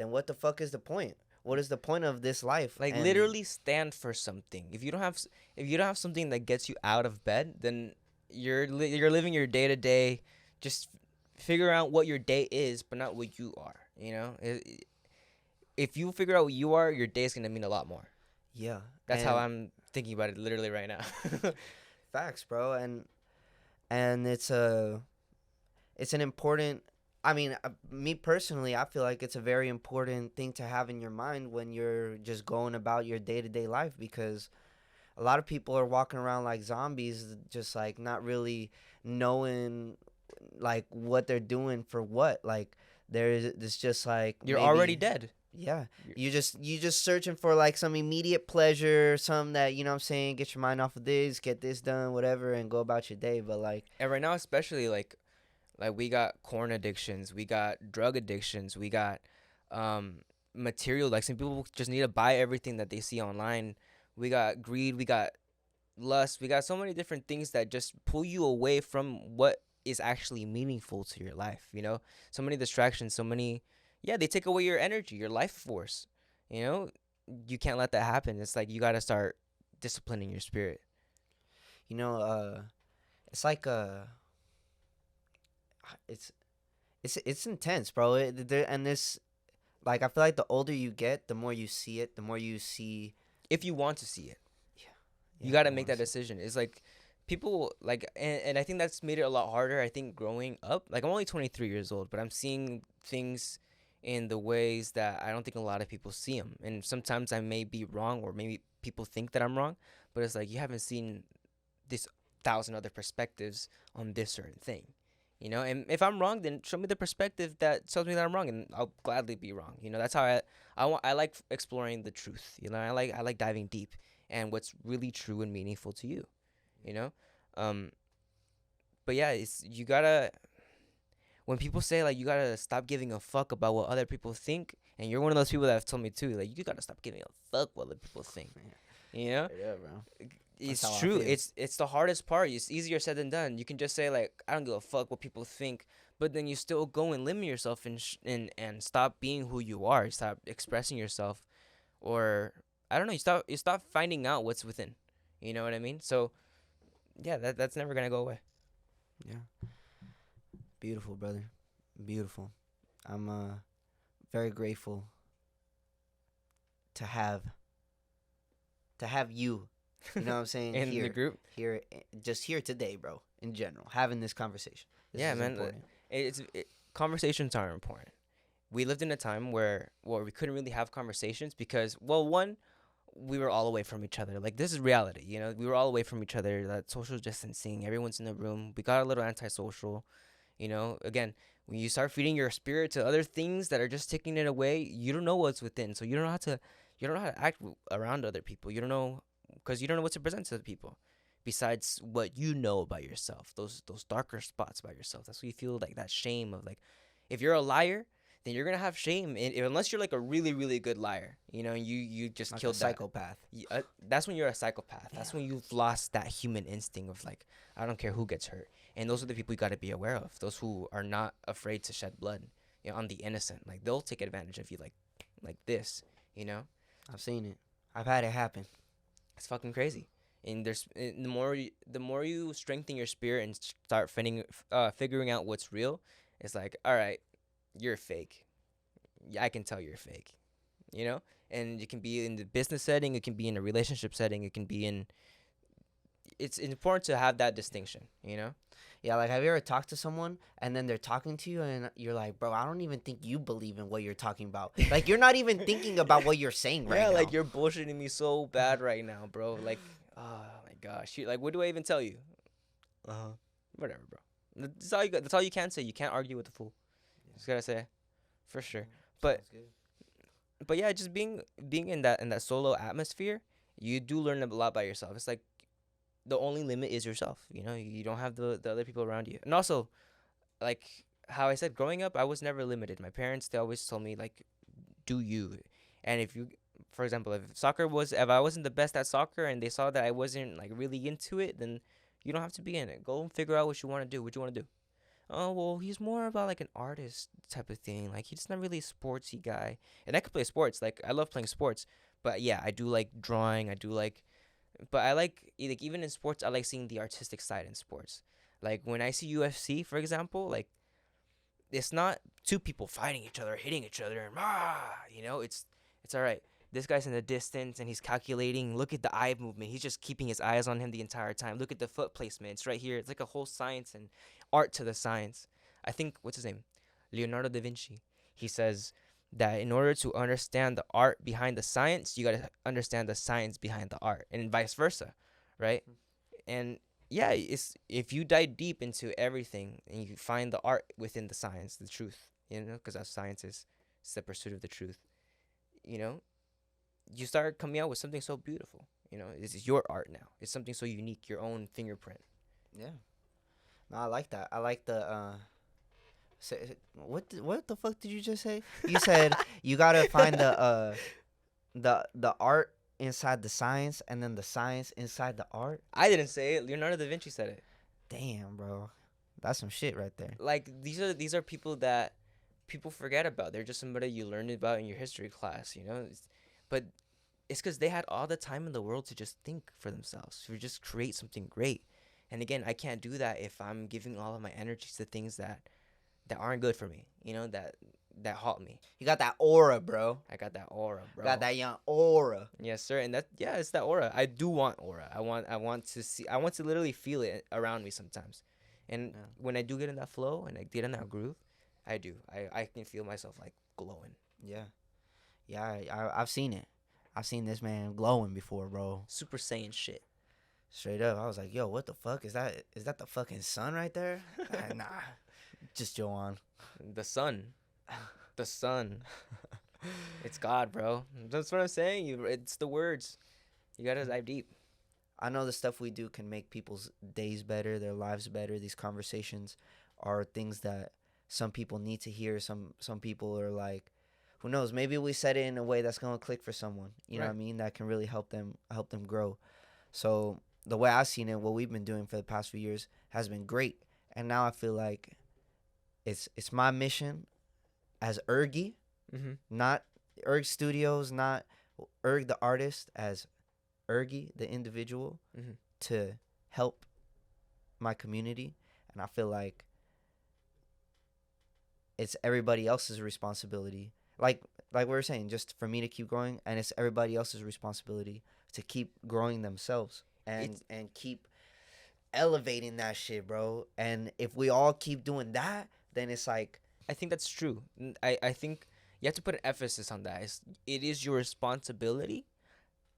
what the fuck is the point? What is the point of this life? Like, literally stand for something. If you don't have something that gets you out of bed, then you're living your day to day. Just figure out what your day is, but not what you are. If you figure out what you are, your day is gonna mean a lot more. Yeah, that's how I'm thinking about it literally right now. Facts, bro, and it's an important. I mean, me personally, I feel like it's a very important thing to have in your mind when you're just going about your day-to-day life, because a lot of people are walking around like zombies, just like not really knowing like what they're doing for what. Like it's just like you're already dead. Yeah. You just searching for like some immediate pleasure, something that, you know what I'm saying, get your mind off of this, get this done, whatever, and go about your day. But like, and right now, especially like we got corn addictions, we got drug addictions, we got material, like some people just need to buy everything that they see online. We got greed, we got lust, we got so many different things that just pull you away from what is actually meaningful to your life. So many distractions, they take away your energy, your life force. You can't let that happen. It's like you got to start disciplining your spirit. It's like it's intense, bro. And this, like, I feel like the older you get, the more you see it, the more you see. If you want to see it, yeah, you got to make that decision. It's like people like, and I think that's made it a lot harder. I think growing up, like, I'm only 23 years old, but I'm seeing things in the ways that I don't think a lot of people see them. And sometimes I may be wrong, or maybe people think that I'm wrong, but it's like you haven't seen this 1,000 other perspectives on this certain thing. And if I'm wrong, then show me the perspective that tells me that I'm wrong, and I'll gladly be wrong. That's how I like exploring the truth. I like diving deep and what's really true and meaningful to you. But yeah, you gotta. When people say like you gotta stop giving a fuck about what other people think, and you're one of those people that have told me too, like you gotta stop giving a fuck what other people think. Yeah, bro. It's true. It's the hardest part. It's easier said than done. You can just say like, I don't give a fuck what people think, but then you still go and limit yourself and stop being who you are. You stop expressing yourself, or I don't know. You stop finding out what's within. You know what I mean? So yeah, that's never gonna go away. Yeah. Beautiful, brother. Beautiful. I'm very grateful to have you. You know what I'm saying? In the group here, just here today, bro. In general, having this conversation. This man. Conversations are important, we lived in a time where we couldn't really have conversations because, well, one, we were all away from each other. Like, this is reality, you know. We were all away from each other. That social distancing, everyone's in the room. We got a little antisocial, you know. Again, when you start feeding your spirit to other things that are just taking it away, you don't know what's within. So you don't know how to act around other people. You don't know, because you don't know what to present to the people besides what you know about yourself, those darker spots about yourself. That's what you feel, like that shame of, like, if you're a liar, then you're gonna have shame unless you're like a really, really good liar, you know. You just Like killed a that. psychopath. That's when you're a psychopath. That's Yeah. when you've lost that human instinct of, like, I don't care who gets hurt. And those are the people you got to be aware of, those who are not afraid to shed blood, you know, on the innocent. Like, they'll take advantage of you, like this, you know. I've seen it. I've had it happen. It's fucking crazy. And the more you strengthen your spirit and start figuring out what's real, it's like, all right, you're fake. Yeah, I can tell you're fake, you know. And it can be in the business setting, it can be in a relationship setting, it can be in. It's important to have that distinction, you know. Yeah, like, have you ever talked to someone and then they're talking to you and you're like, bro, I don't even think you believe in what you're talking about. Like, you're not even thinking about what you're saying right now. Yeah, like, you're bullshitting me so bad right now, bro. Like, oh my gosh, like, what do I even tell you? Whatever, bro. That's all you got. That's all you can say. You can't argue with the fool. Just gotta say, for sure. But yeah, just being in that solo atmosphere, you do learn a lot by yourself. It's like the only limit is yourself. You know, you don't have the other people around you. And also, like how I said, growing up, I was never limited. My parents, they always told me, like, do you. And if you, for example, if I wasn't the best at soccer and they saw that I wasn't, like, really into it, then you don't have to be in it. Go and figure out what you want to do. What you want to do. Oh, well, he's more about, like, an artist type of thing. Like, he's not really a sportsy guy. And I could play sports. Like, I love playing sports. But yeah, I do like drawing. But I like even in sports, I like seeing the artistic side in sports. Like, when I see UFC, for example, like, it's not two people fighting each other, hitting each other, and you know, it's all right. This guy's in the distance and he's calculating. Look at the eye movement. He's just keeping his eyes on him the entire time. Look at the foot placement. It's right here. It's like a whole science and art to the science. I think, what's his name? Leonardo da Vinci. He says that in order to understand the art behind the science, you got to understand the science behind the art, and vice versa, right? And yeah, it's if you dive deep into everything and you find the art within the science, the truth, you know, because that's science is it's the pursuit of the truth, you know, you start coming out with something so beautiful. You know, it's your art now. It's something so unique, your own fingerprint. Yeah. No, I like that. I like the what the fuck did you just say? You said you gotta find the art inside the science and then the science inside the art. I didn't say it. Leonardo da Vinci said it. Damn, bro, that's some shit right there. Like, these are people that people forget about. They're just somebody you learned about in your history class, you know. But it's because they had all the time in the world to just think for themselves, to just create something great. And again, I can't do that if I'm giving all of my energy to things that aren't good for me, you know, that halt me. You got that aura, bro. I got that aura, bro. Got that young aura. Yes, sir. And it's that aura. I do want aura. I want to literally feel it around me sometimes. And when I do get in that flow and I get in that groove, I do. I can feel myself, like, glowing. Yeah. Yeah, I've seen it. I've seen this man glowing before, bro. Super Saiyan shit. Straight up. I was like, yo, what the fuck? Is that the fucking sun right there? Nah. Just Joan. The sun. The sun. It's God, bro. That's what I'm saying. It's the words. You gotta dive deep. I know the stuff we do can make people's days better, their lives better. These conversations are things that some people need to hear. Some people are like, who knows? Maybe we said it in a way that's gonna click for someone. You know what I mean? That can really help them grow. So the way I've seen it, what we've been doing for the past few years has been great. And now I feel like it's my mission as URG, not URG Studios, not URG the artist, as URG the individual, to help my community. And I feel like it's everybody else's responsibility. Like we were saying, just for me to keep growing, and it's everybody else's responsibility to keep growing themselves and keep elevating that shit, bro. And if we all keep doing that, then it's like I think that's true. I think you have to put an emphasis on that. It is your responsibility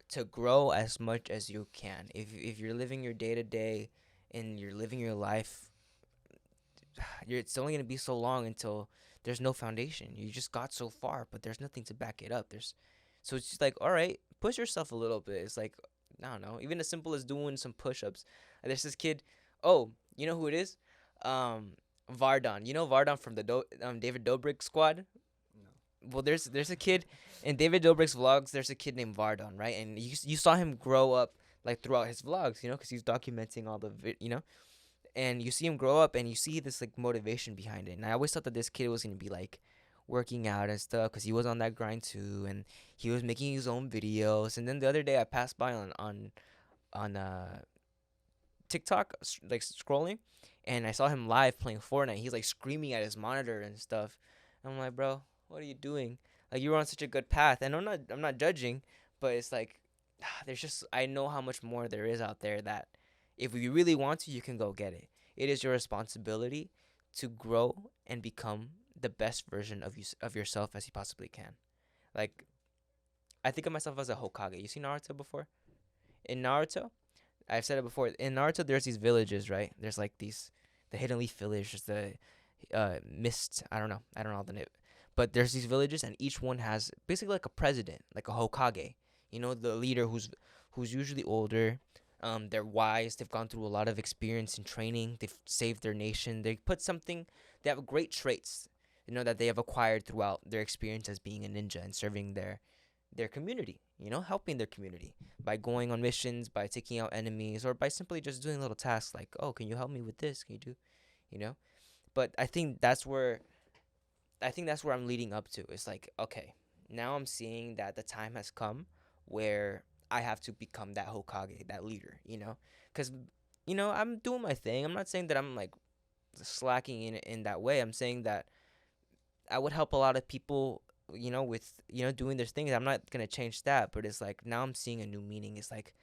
to grow as much as you can. If you're living your day to day and you're living your life, it's only gonna be so long until there's no foundation. You just got so far, but there's nothing to back it up. So it's just like, all right, push yourself a little bit. It's like, I don't know, even as simple as doing some push-ups. There's this kid. Oh, you know who it is? Vardon. You know Vardon from the David Dobrik squad. Well, there's a kid in David Dobrik's vlogs. There's a kid named Vardon, right? And you saw him grow up like throughout his vlogs, because he's documenting all the and you see him grow up, and you see this like motivation behind it. And I always thought that this kid was gonna be like working out and stuff, because he was on that grind too, and he was making his own videos. And then the other day I passed by on TikTok, like scrolling, and I saw him live playing Fortnite. He's like screaming at his monitor and stuff. I'm like, bro, what are you doing? Like, you were on such a good path. And I'm not judging, but it's like, there's just, I know how much more there is out there, that if you really want to, you can go get it. It is your responsibility to grow and become the best version of yourself as you possibly can. Like, I think of myself as a Hokage. You seen Naruto before? In Naruto, I've said it before. In Naruto, there's these villages, right? There's like the Hidden Leaf Village, there's the Mist. I don't know the name. But there's these villages, and each one has basically like a president, like a Hokage. The leader who's usually older. They're wise. They've gone through a lot of experience and training. They've saved their nation. They have great traits, that they have acquired throughout their experience as being a ninja and serving their community. Helping their community by going on missions, by taking out enemies, or by simply just doing little tasks like, oh, can you help me with this? Can you do, But I think that's where I'm leading up to. It's like, okay, now I'm seeing that the time has come where I have to become that Hokage, that leader, because, I'm doing my thing. I'm not saying that I'm like slacking in that way. I'm saying that I would help a lot of people, with, doing their things. I'm not going to change that, but it's like, now I'm seeing a new meaning. It's like,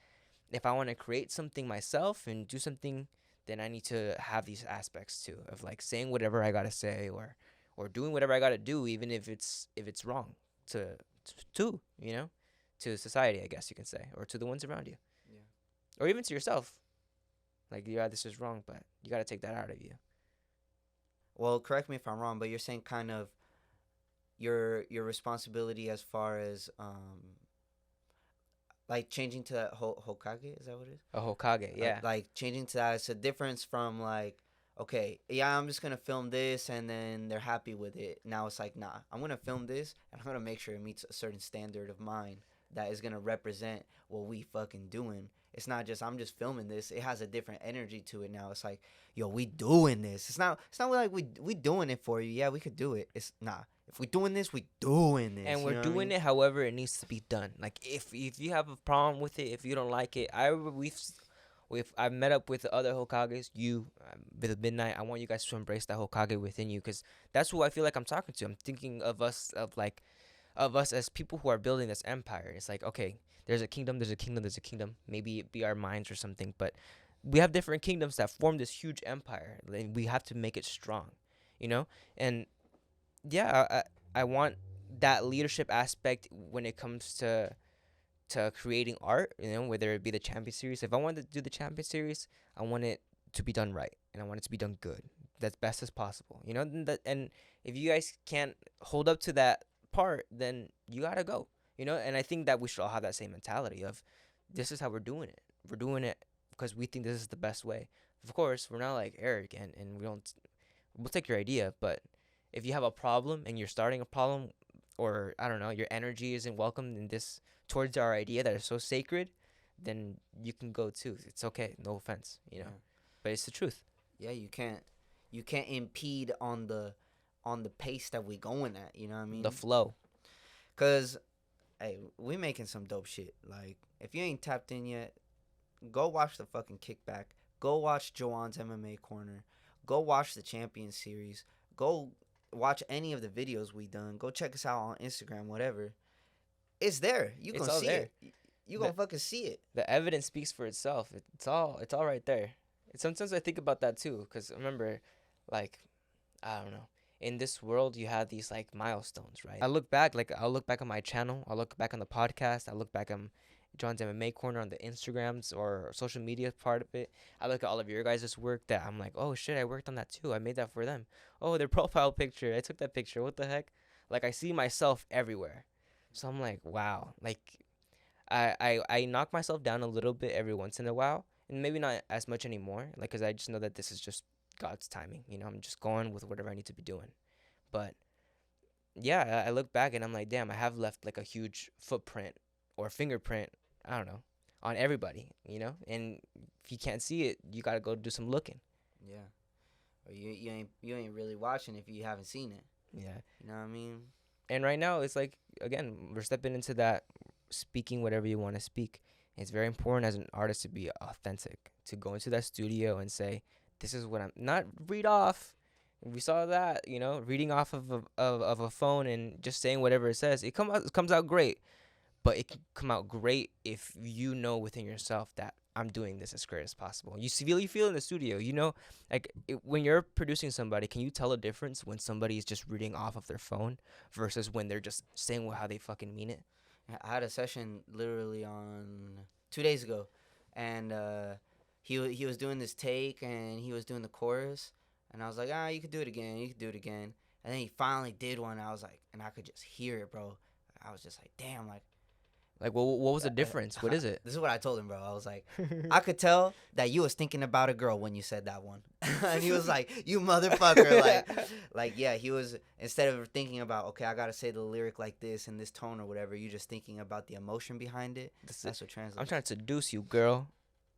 if I want to create something myself and do something, then I need to have these aspects too, of like saying whatever I got to say, or doing whatever I gotta do, even if it's wrong to society, I guess you can say, or to the ones around you, or even to yourself. Like, yeah, this is wrong, but you gotta take that out of you. Well, correct me if I'm wrong, but you're saying kind of your responsibility as far as like changing to that Hokage. Is that what it is? A Hokage, yeah. Like changing to that. It's a difference from like, okay, yeah, I'm just going to film this, and then they're happy with it. Now it's like, nah, I'm going to film this, and I'm going to make sure it meets a certain standard of mine that is going to represent what we fucking doing. It's not just, I'm just filming this. It has a different energy to it now. It's like, yo, we doing this. It's not like we doing it for you. Yeah, we could do it. It's, nah. If we doing this, we doing this. And we're doing it however it needs to be done. Like, if you have a problem with it, if you don't like it, I've met up with the other Hokages. With Midnight, I want you guys to embrace that Hokage within you, because that's who I feel like I'm talking to. I'm thinking of us as people who are building this empire. It's like, okay, there's a kingdom. Maybe it be our minds or something, but we have different kingdoms that form this huge empire. And we have to make it strong, And yeah, I want that leadership aspect when it comes to creating art, whether it be the Champion Series. If I want to do the Champion Series, I want it to be done right, and I want it to be done good, that's best as possible, and if you guys can't hold up to that part, then you gotta go, and I think that we should all have that same mentality of, this is how we're doing it because we think this is the best way. Of course, we're not like arrogant, and we'll take your idea, but if you have a problem and you're starting a problem, or I don't know, your energy isn't welcomed in this towards our idea that is so sacred, then you can go too. It's okay. No offense, but it's the truth. Yeah, you can't impede on the pace that we going at. You know what I mean? The flow. Cause, hey, we making some dope shit. Like, if you ain't tapped in yet, go watch the fucking Kickback. Go watch Joan's MMA Corner. Go watch the Champion Series. Go watch any of the videos we done. Go check us out on Instagram, whatever. It's there. You gonna see it. You gonna fucking see it. The evidence speaks for itself. It's all right there. Sometimes I think about that too, because remember, like, I don't know, in this world, you have these like milestones, right? I'll look back on my channel, I'll look back on the podcast, I'll look back on John's MMA Corner on the Instagrams or social media part of it. I look at all of your guys' work that I'm like, oh shit, I worked on that too. I made that for them. Oh, their profile picture, I took that picture. What the heck? Like I see myself everywhere. So I'm like, wow. Like I knock myself down a little bit every once in a while, and maybe not as much anymore. Like, cause I just know that this is just God's timing. You know, I'm just going with whatever I need to be doing. But yeah, I look back and I'm like, damn, I have left like a huge footprint or fingerprint. I don't know, on everybody. You know, and if you can't see it, you gotta go do some looking. Yeah. Or you ain't really watching if you haven't seen it. Yeah. You know what I mean? And right now, it's like again, we're stepping into that speaking whatever you want to speak. It's very important as an artist to be authentic, to go into that studio and say, "This is what I'm." Not read off. We saw that, you know, reading off of a phone and just saying whatever it says. It comes out great, but it can come out great if you know within yourself that I'm doing this as great as possible. You feel in the studio, you know, like when you're producing somebody, can you tell a difference when somebody is just reading off of their phone versus when they're just saying how they fucking mean it? I had a session literally on 2 days ago, and he was doing this take and he was doing the chorus, and I was like, you could do it again, you could do it again, and then he finally did one. I was like, and I could just hear it, bro. I was just like, damn, like what was the difference? What is it? This is what I told him, bro. I was like, I could tell that you was thinking about a girl when you said that one. And he was like, you motherfucker. like, yeah, he was, instead of thinking about, okay, I got to say the lyric like this in this tone or whatever, you just thinking about the emotion behind it. That's what translates. I'm trying to seduce you, girl.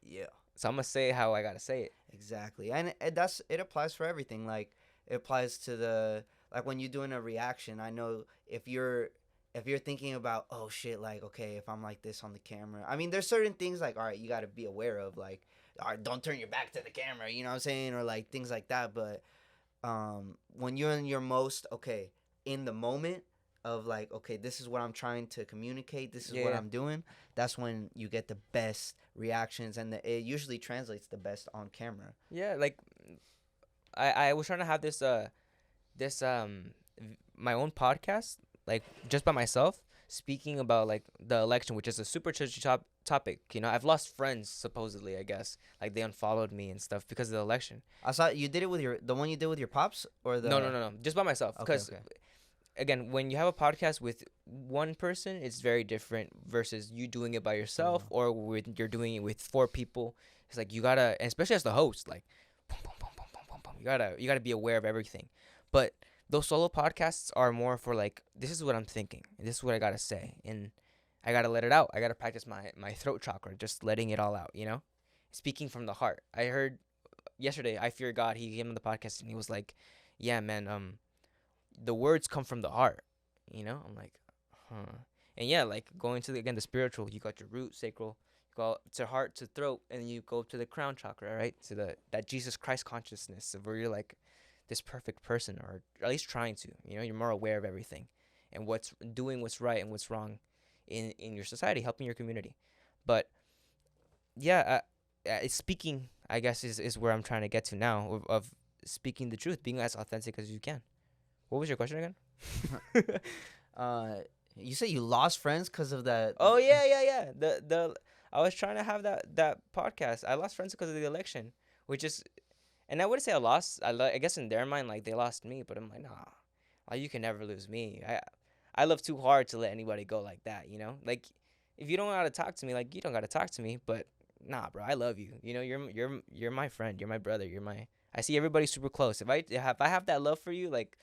Yeah. So I'm going to say it how I got to say it. Exactly. And it applies for everything. Like, it applies to like when you're doing a reaction. I know if you're thinking about, oh shit, like, okay, if I'm like this on the camera, I mean, there's certain things like, all right, you got to be aware of, like, all right, don't turn your back to the camera, you know what I'm saying, or like things like that. But when you're in your most, okay, in the moment of like, okay, this is what I'm trying to communicate, this is what I'm doing, that's when you get the best reactions, and it usually translates the best on camera. Yeah, like I was trying to have this my own podcast, like just by myself, speaking about like the election, which is a super touchy topic. You know, I've lost friends supposedly, I guess, like they unfollowed me and stuff because of the election. I saw you did it with the one you did with your pops, or the no, just by myself. Because again, when you have a podcast with one person, it's very different versus you doing it by yourself or you're doing it with 4 people. It's like you gotta, and especially as the host, like boom, boom, boom, boom, boom, boom, boom. You gotta be aware of everything. But those solo podcasts are more for like, this is what I'm thinking, and this is what I gotta say, and I gotta let it out. I gotta practice my throat chakra, just letting it all out, you know, speaking from the heart. I heard yesterday, I Fear God. He came on the podcast and he was like, "Yeah, man, the words come from the heart," you know. I'm like, huh. And yeah, like going to the spiritual. You got your root, sacral, you go to heart, to throat, and you go to the crown chakra, right? To that Jesus Christ consciousness of where you're like this perfect person, or at least trying to, you know, you're more aware of everything and what's right and what's wrong in your society, helping your community. But yeah, it's speaking, I guess, is where I'm trying to get to now, of speaking the truth, being as authentic as you can. What was your question again? You said you lost friends because of that. Oh yeah. The I was trying to have that podcast. I lost friends because of the election, which is. And I wouldn't say I lost. I guess in their mind, like, they lost me. But I'm like, nah. Like, you can never lose me. I love too hard to let anybody go like that, you know? Like, if you don't know how to talk to me, like, you don't got to talk to me. But, nah, bro, I love you. You know, you're my friend. You're my brother. I see everybody super close. If I have that love for you, like,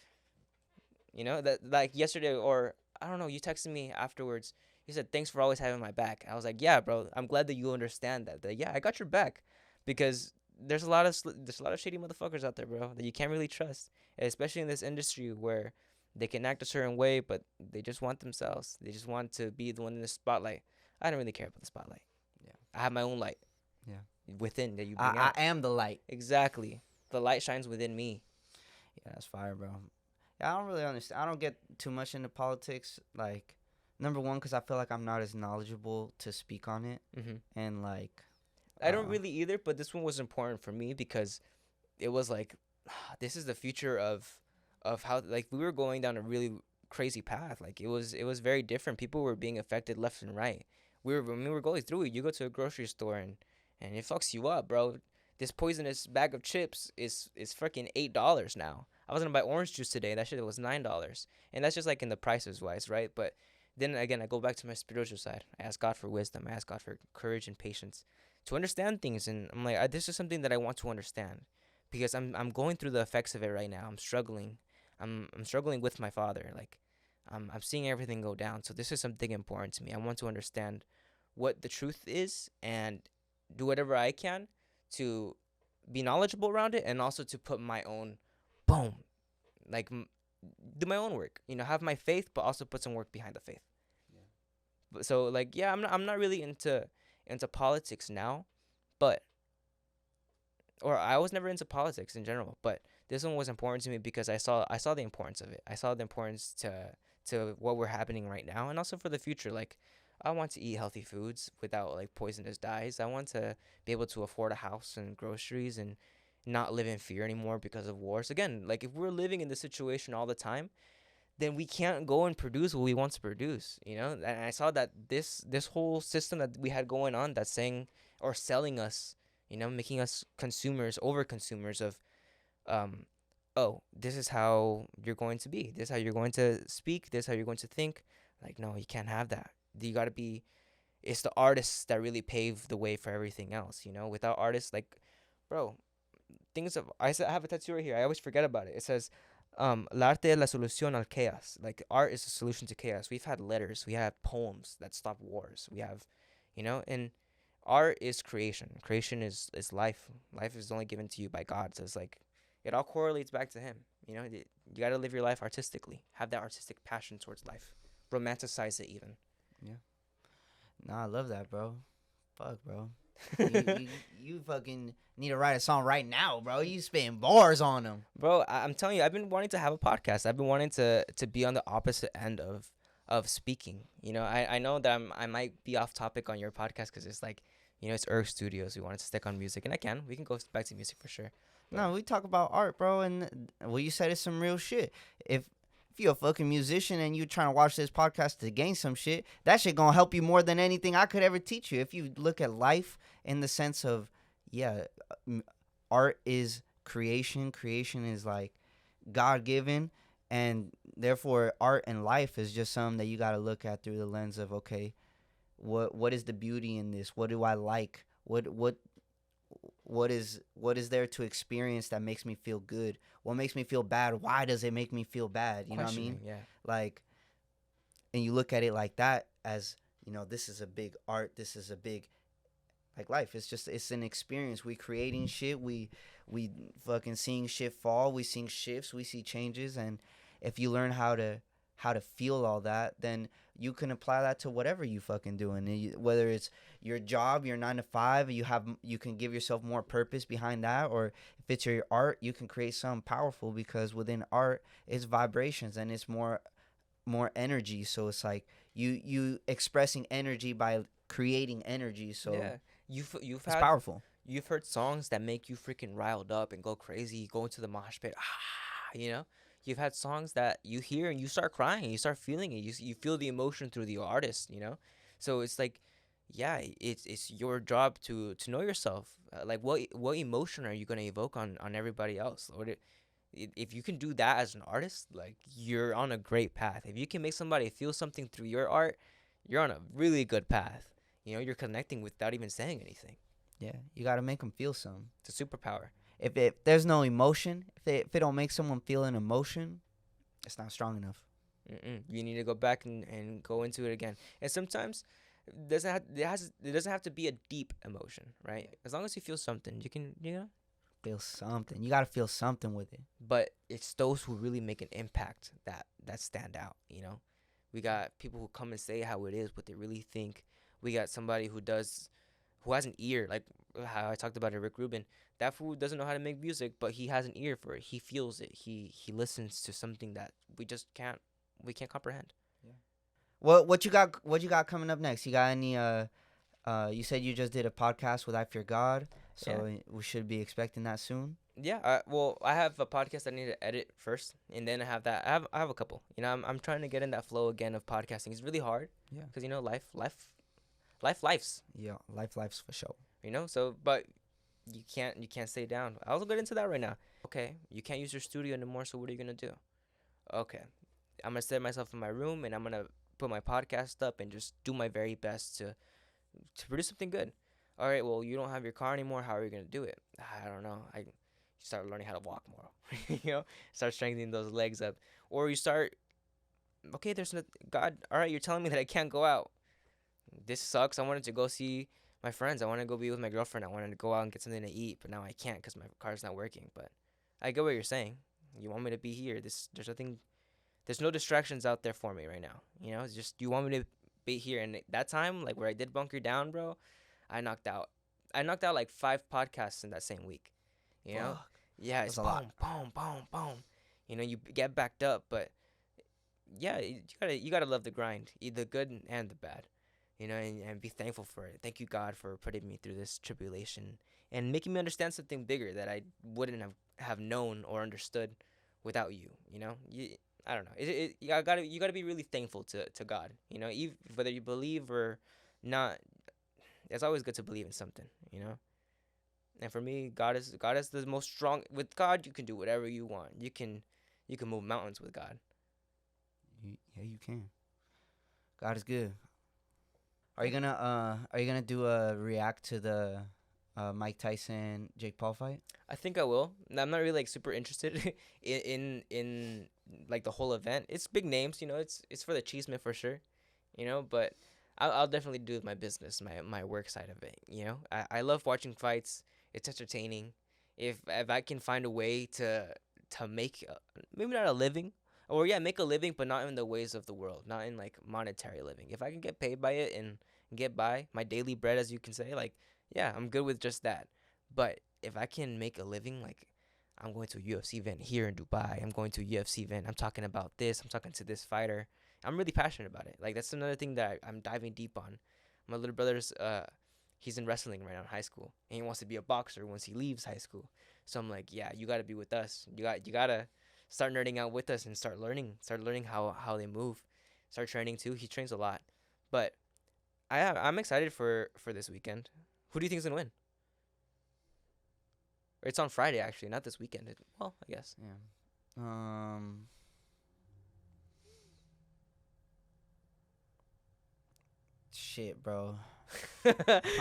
you know, that, like, yesterday, or, I don't know, you texted me afterwards. You said, thanks for always having my back. I was like, yeah, bro, I'm glad that you understand that yeah, I got your back. Because there's a lot of shady motherfuckers out there, bro, that you can't really trust, especially in this industry where they can act a certain way, but they just want themselves. They just want to be the one in the spotlight. I don't really care about the spotlight. Yeah, I have my own light. Yeah, within that you bring out. I am the light. Exactly, the light shines within me. Yeah, that's fire, bro. Yeah, I don't really understand. I don't get too much into politics. Like, number one, because I feel like I'm not as knowledgeable to speak on it, and like. I don't really either, but this one was important for me because it was like, this is the future of of how like we were going down a really crazy path. Like it was very different. People were being affected left and right. When we were going through it, you go to a grocery store and it fucks you up, bro. This poisonous bag of chips is freaking $8 now. I was gonna buy orange juice today. That shit was $9, and that's just like in the prices wise, right? But then again, I go back to my spiritual side. I ask God for wisdom. I ask God for courage and patience to understand things, and I'm like, this is something that I want to understand because I'm going through the effects of it right now. I'm struggling. I'm struggling with my father. Like, I'm seeing everything go down. So this is something important to me. I want to understand what the truth is and do whatever I can to be knowledgeable around it, and also to put my own, boom, like do my own work. Have my faith, but also put some work behind the faith. Yeah. But so like, yeah, I'm not really into politics now, but or I was never into politics in general, but this one was important to me because I saw the importance of it. I saw the importance to what we're happening right now, and also for the future. Like, I want to eat healthy foods without like poisonous dyes. I want to be able to afford a house and groceries and not live in fear anymore because of wars. Again, like if we're living in this situation all the time, then we can't go and produce what we want to produce, And I saw that this whole system that we had going on, that's saying or selling us, making us consumers, over consumers of, oh, this is how you're going to be. This is how you're going to speak. This is how you're going to think. Like, no, you can't have that. You got to be. It's the artists that really pave the way for everything else. Without artists, like, bro, I have a tattoo right here. I always forget about it. It says, "El arte es la solución al chaos." Like, art is a solution to chaos. We've had letters. We have poems that stop wars. We have, and art is creation. Creation is life. Life is only given to you by God. So it's like, it all correlates back to Him. You got to live your life artistically. Have that artistic passion towards life. Romanticize it even. Yeah. Nah, I love that, bro. Fuck, bro. you fucking need to write a song right now, bro. You spitting bars on them. Bro, I'm telling you, I've been wanting to have a podcast. I've been wanting to be on the opposite end of speaking. I know that I might be off topic on your podcast because it's like, it's URG Studios. We wanted to stick on music, and we can go back to music for sure. No, we talk about art, bro, and what you said is some real shit. If you're a fucking musician and you trying to watch this podcast to gain some shit, that shit gonna help you more than anything I could ever teach you. If you look at life in the sense of, art is creation. Creation is like God-given, and therefore art and life is just something that you got to look at through the lens of, okay, what is the beauty in this? What do I like? What is there to experience that makes me feel good? What makes me feel bad? Why does it make me feel bad? You know what I mean? Yeah. Like, and you look at it like that as, this is a big art. This is a big, like, life. It's an experience. We creating shit. We fucking seeing shit fall. We seeing shifts. We see changes. And if you learn how to feel all that, then you can apply that to whatever you fucking doing. Whether it's your job, your 9 to 5, you can give yourself more purpose behind that, or if it's your art, you can create something powerful, because within art, it's vibrations and it's more energy. So it's like you expressing energy by creating energy. So yeah, it's powerful. You've heard songs that make you freaking riled up and go crazy, go into the mosh pit. You've had songs that you hear and you start crying, you start feeling it. You feel the emotion through the artist, So it's like, yeah, it's your job to know yourself. Like, what emotion are you gonna evoke on everybody else? Or if you can do that as an artist, like, you're on a great path. If you can make somebody feel something through your art, you're on a really good path. You're connecting without even saying anything. Yeah, you gotta make them feel something. It's a superpower. If there's no emotion, if it don't make someone feel an emotion, it's not strong enough. You need to go back and go into it again. And sometimes it doesn't have to be a deep emotion, right? As long as you feel something, you can, feel something. You gotta feel something with it. But it's those who really make an impact that stand out. We got people who come and say how it is, what they really think. We got somebody who has an ear, like how I talked about it, Rick Rubin. That fool doesn't know how to make music, but he has an ear for it. He feels it. He listens to something that we can't comprehend. Yeah. What you got coming up next? You got any you said you just did a podcast with I Fear God, so we should be expecting that soon. Yeah, well, I have a podcast I need to edit first, and then I have that. I have a couple. You know, I'm trying to get in that flow again of podcasting. It's really hard Yeah. because you know life's. Yeah, life's for sure. You know, so but you can't stay down. I'll get into that right now. Okay, you can't use your studio anymore. So what are you gonna do? Okay, I'm gonna set myself in my room and I'm gonna put my podcast up and just do my very best to produce something good. All right, well, you don't have your car anymore. How are you gonna do it? I don't know. You start learning how to walk more. You know, start strengthening those legs up, or you start. Okay, there's no God. All right, you're telling me that I can't go out. This sucks. I wanted to go see my friends. I want to go be with my girlfriend. I wanted to go out and get something to eat, but now I can't because my car's not working. But I get what you're saying. You want me to be here. There's nothing. There's no distractions out there for me right now. You know, it's just you want me to be here. And that time, like where I did bunker down, bro, I knocked out. I knocked out like 5 podcasts in that same week. You know, Fuck. yeah, it's That's a lot. boom, boom, boom. You know, you get backed up, but yeah, you gotta love the grind, the good and the bad. You know, and be thankful for it. Thank you, God, for putting me through this tribulation and making me understand something bigger that I wouldn't have known or understood without you. You know, I don't know. You gotta be really thankful to God. You know, even whether you believe or not, it's always good to believe in something. You know, and for me, God is the most strong. With God, you can do whatever you want. You can move mountains with God. Yeah, you can. God is good. Are you gonna do a react to the Mike Tyson Jake Paul fight? I think I will. I'm not really like super interested in like the whole event. It's big names, you know. It's for the cheeseman for sure, you know. But I'll definitely do my business, my work side of it. You know, I love watching fights. It's entertaining. If I can find a way to make maybe not a living, or yeah, make a living, but not in the ways of the world, not in like monetary living. If I can get paid by it and get by my daily bread, as you can say, like yeah, I'm good with just that. But if I can make a living, like I'm going to a UFC event here in Dubai, I'm going to a UFC event, I'm talking about this, I'm talking to this fighter, I'm really passionate about it. Like that's another thing that I'm diving deep on. My little brother's he's in wrestling right now in high school, and he wants to be a boxer once he leaves high school. So I'm like, yeah, you got to be with us. You gotta start nerding out with us and start learning how they move, start training too. He trains a lot, but I'm excited for this weekend. Who do you think is gonna win? It's on Friday actually, not this weekend. Well, I guess. Yeah. Shit, bro.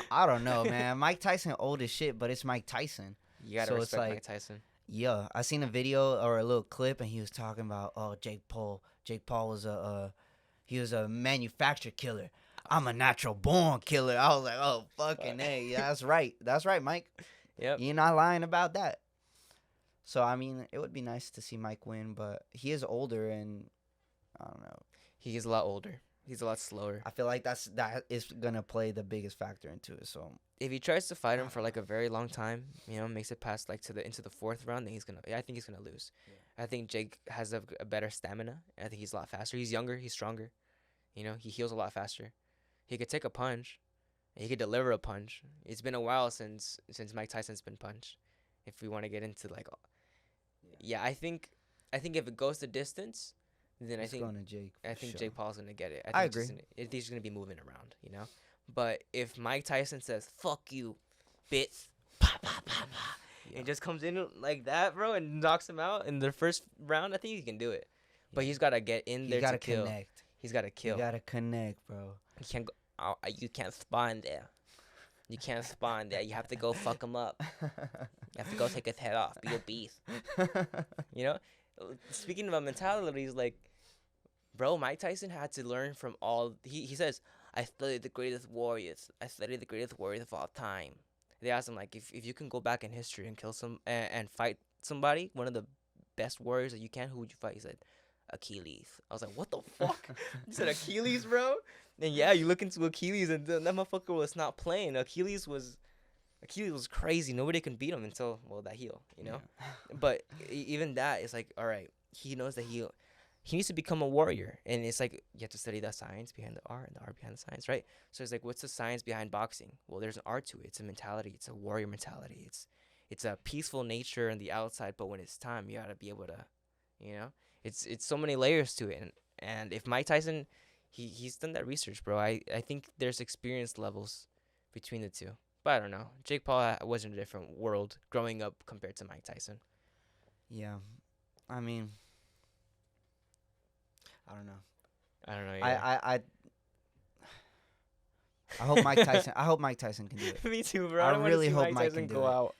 I don't know, man. Mike Tyson old as shit, but it's Mike Tyson. You gotta So it's respect like- Mike Tyson. Yeah, I seen a video or a little clip, and he was talking about, oh, Jake Paul. Jake Paul was he was a manufactured killer. I'm a natural born killer. I was like, oh, fucking hey, yeah, that's right, Mike. Yep. You're not lying about that. So I mean, it would be nice to see Mike win, but he is older, and I don't know. He is a lot older. He's a lot slower. I feel like that is gonna play the biggest factor into it. So If he tries to fight him for like a very long time, you know, makes it past like into the 4th round, then I think he's gonna lose. Yeah. I think Jake has a better stamina. I think he's a lot faster. He's younger. He's stronger. You know, he heals a lot faster. He could take a punch. And he could deliver a punch. It's been a while since Mike Tyson's been punched. If we want to get into like, yeah, I think if it goes the distance, then it's going to Jake. I think sure. Jake Paul's gonna get it. I agree. He's gonna be moving around, you know. But if Mike Tyson says "fuck you, bitch," pa, pa, pa, pa, and just comes in like that, bro, and knocks him out in the first round, I think he can do it. But he's gotta get in there to kill. Connect. He's gotta kill. You gotta connect, bro. You can't go. You can't spawn there. You can't spawn there. You have to go fuck him up. You have to go take his head off. Be a beast. You know. Speaking about mentalities, like, bro, Mike Tyson had to learn from all. He says, I studied the greatest warriors. I studied the greatest warriors of all time. They asked him, like, if you can go back in history and kill and fight somebody, one of the best warriors that you can, who would you fight? He said, Achilles. I was like, what the fuck? You said Achilles, bro? And yeah, you look into Achilles, and that motherfucker was not playing. Achilles was crazy. Nobody can beat him until that heel, you know. Yeah. But even that is like, all right, he knows that he needs to become a warrior, and it's like you have to study the science behind the art and the art behind the science, right? So it's like, what's the science behind boxing? Well, there's an art to it. It's a mentality. It's a warrior mentality. it's a peaceful nature on the outside, but when it's time, you gotta be able to, you know, it's so many layers to it. And if Mike Tyson, he's done that research, bro. I think there's experience levels between the two. But I don't know. Jake Paul was in a different world growing up compared to Mike Tyson. Yeah, I mean, I don't know. I don't know. I hope Mike Tyson. I hope Mike Tyson can do it. Me too, bro. I don't really see hope Mike Mike Tyson can go do it. out.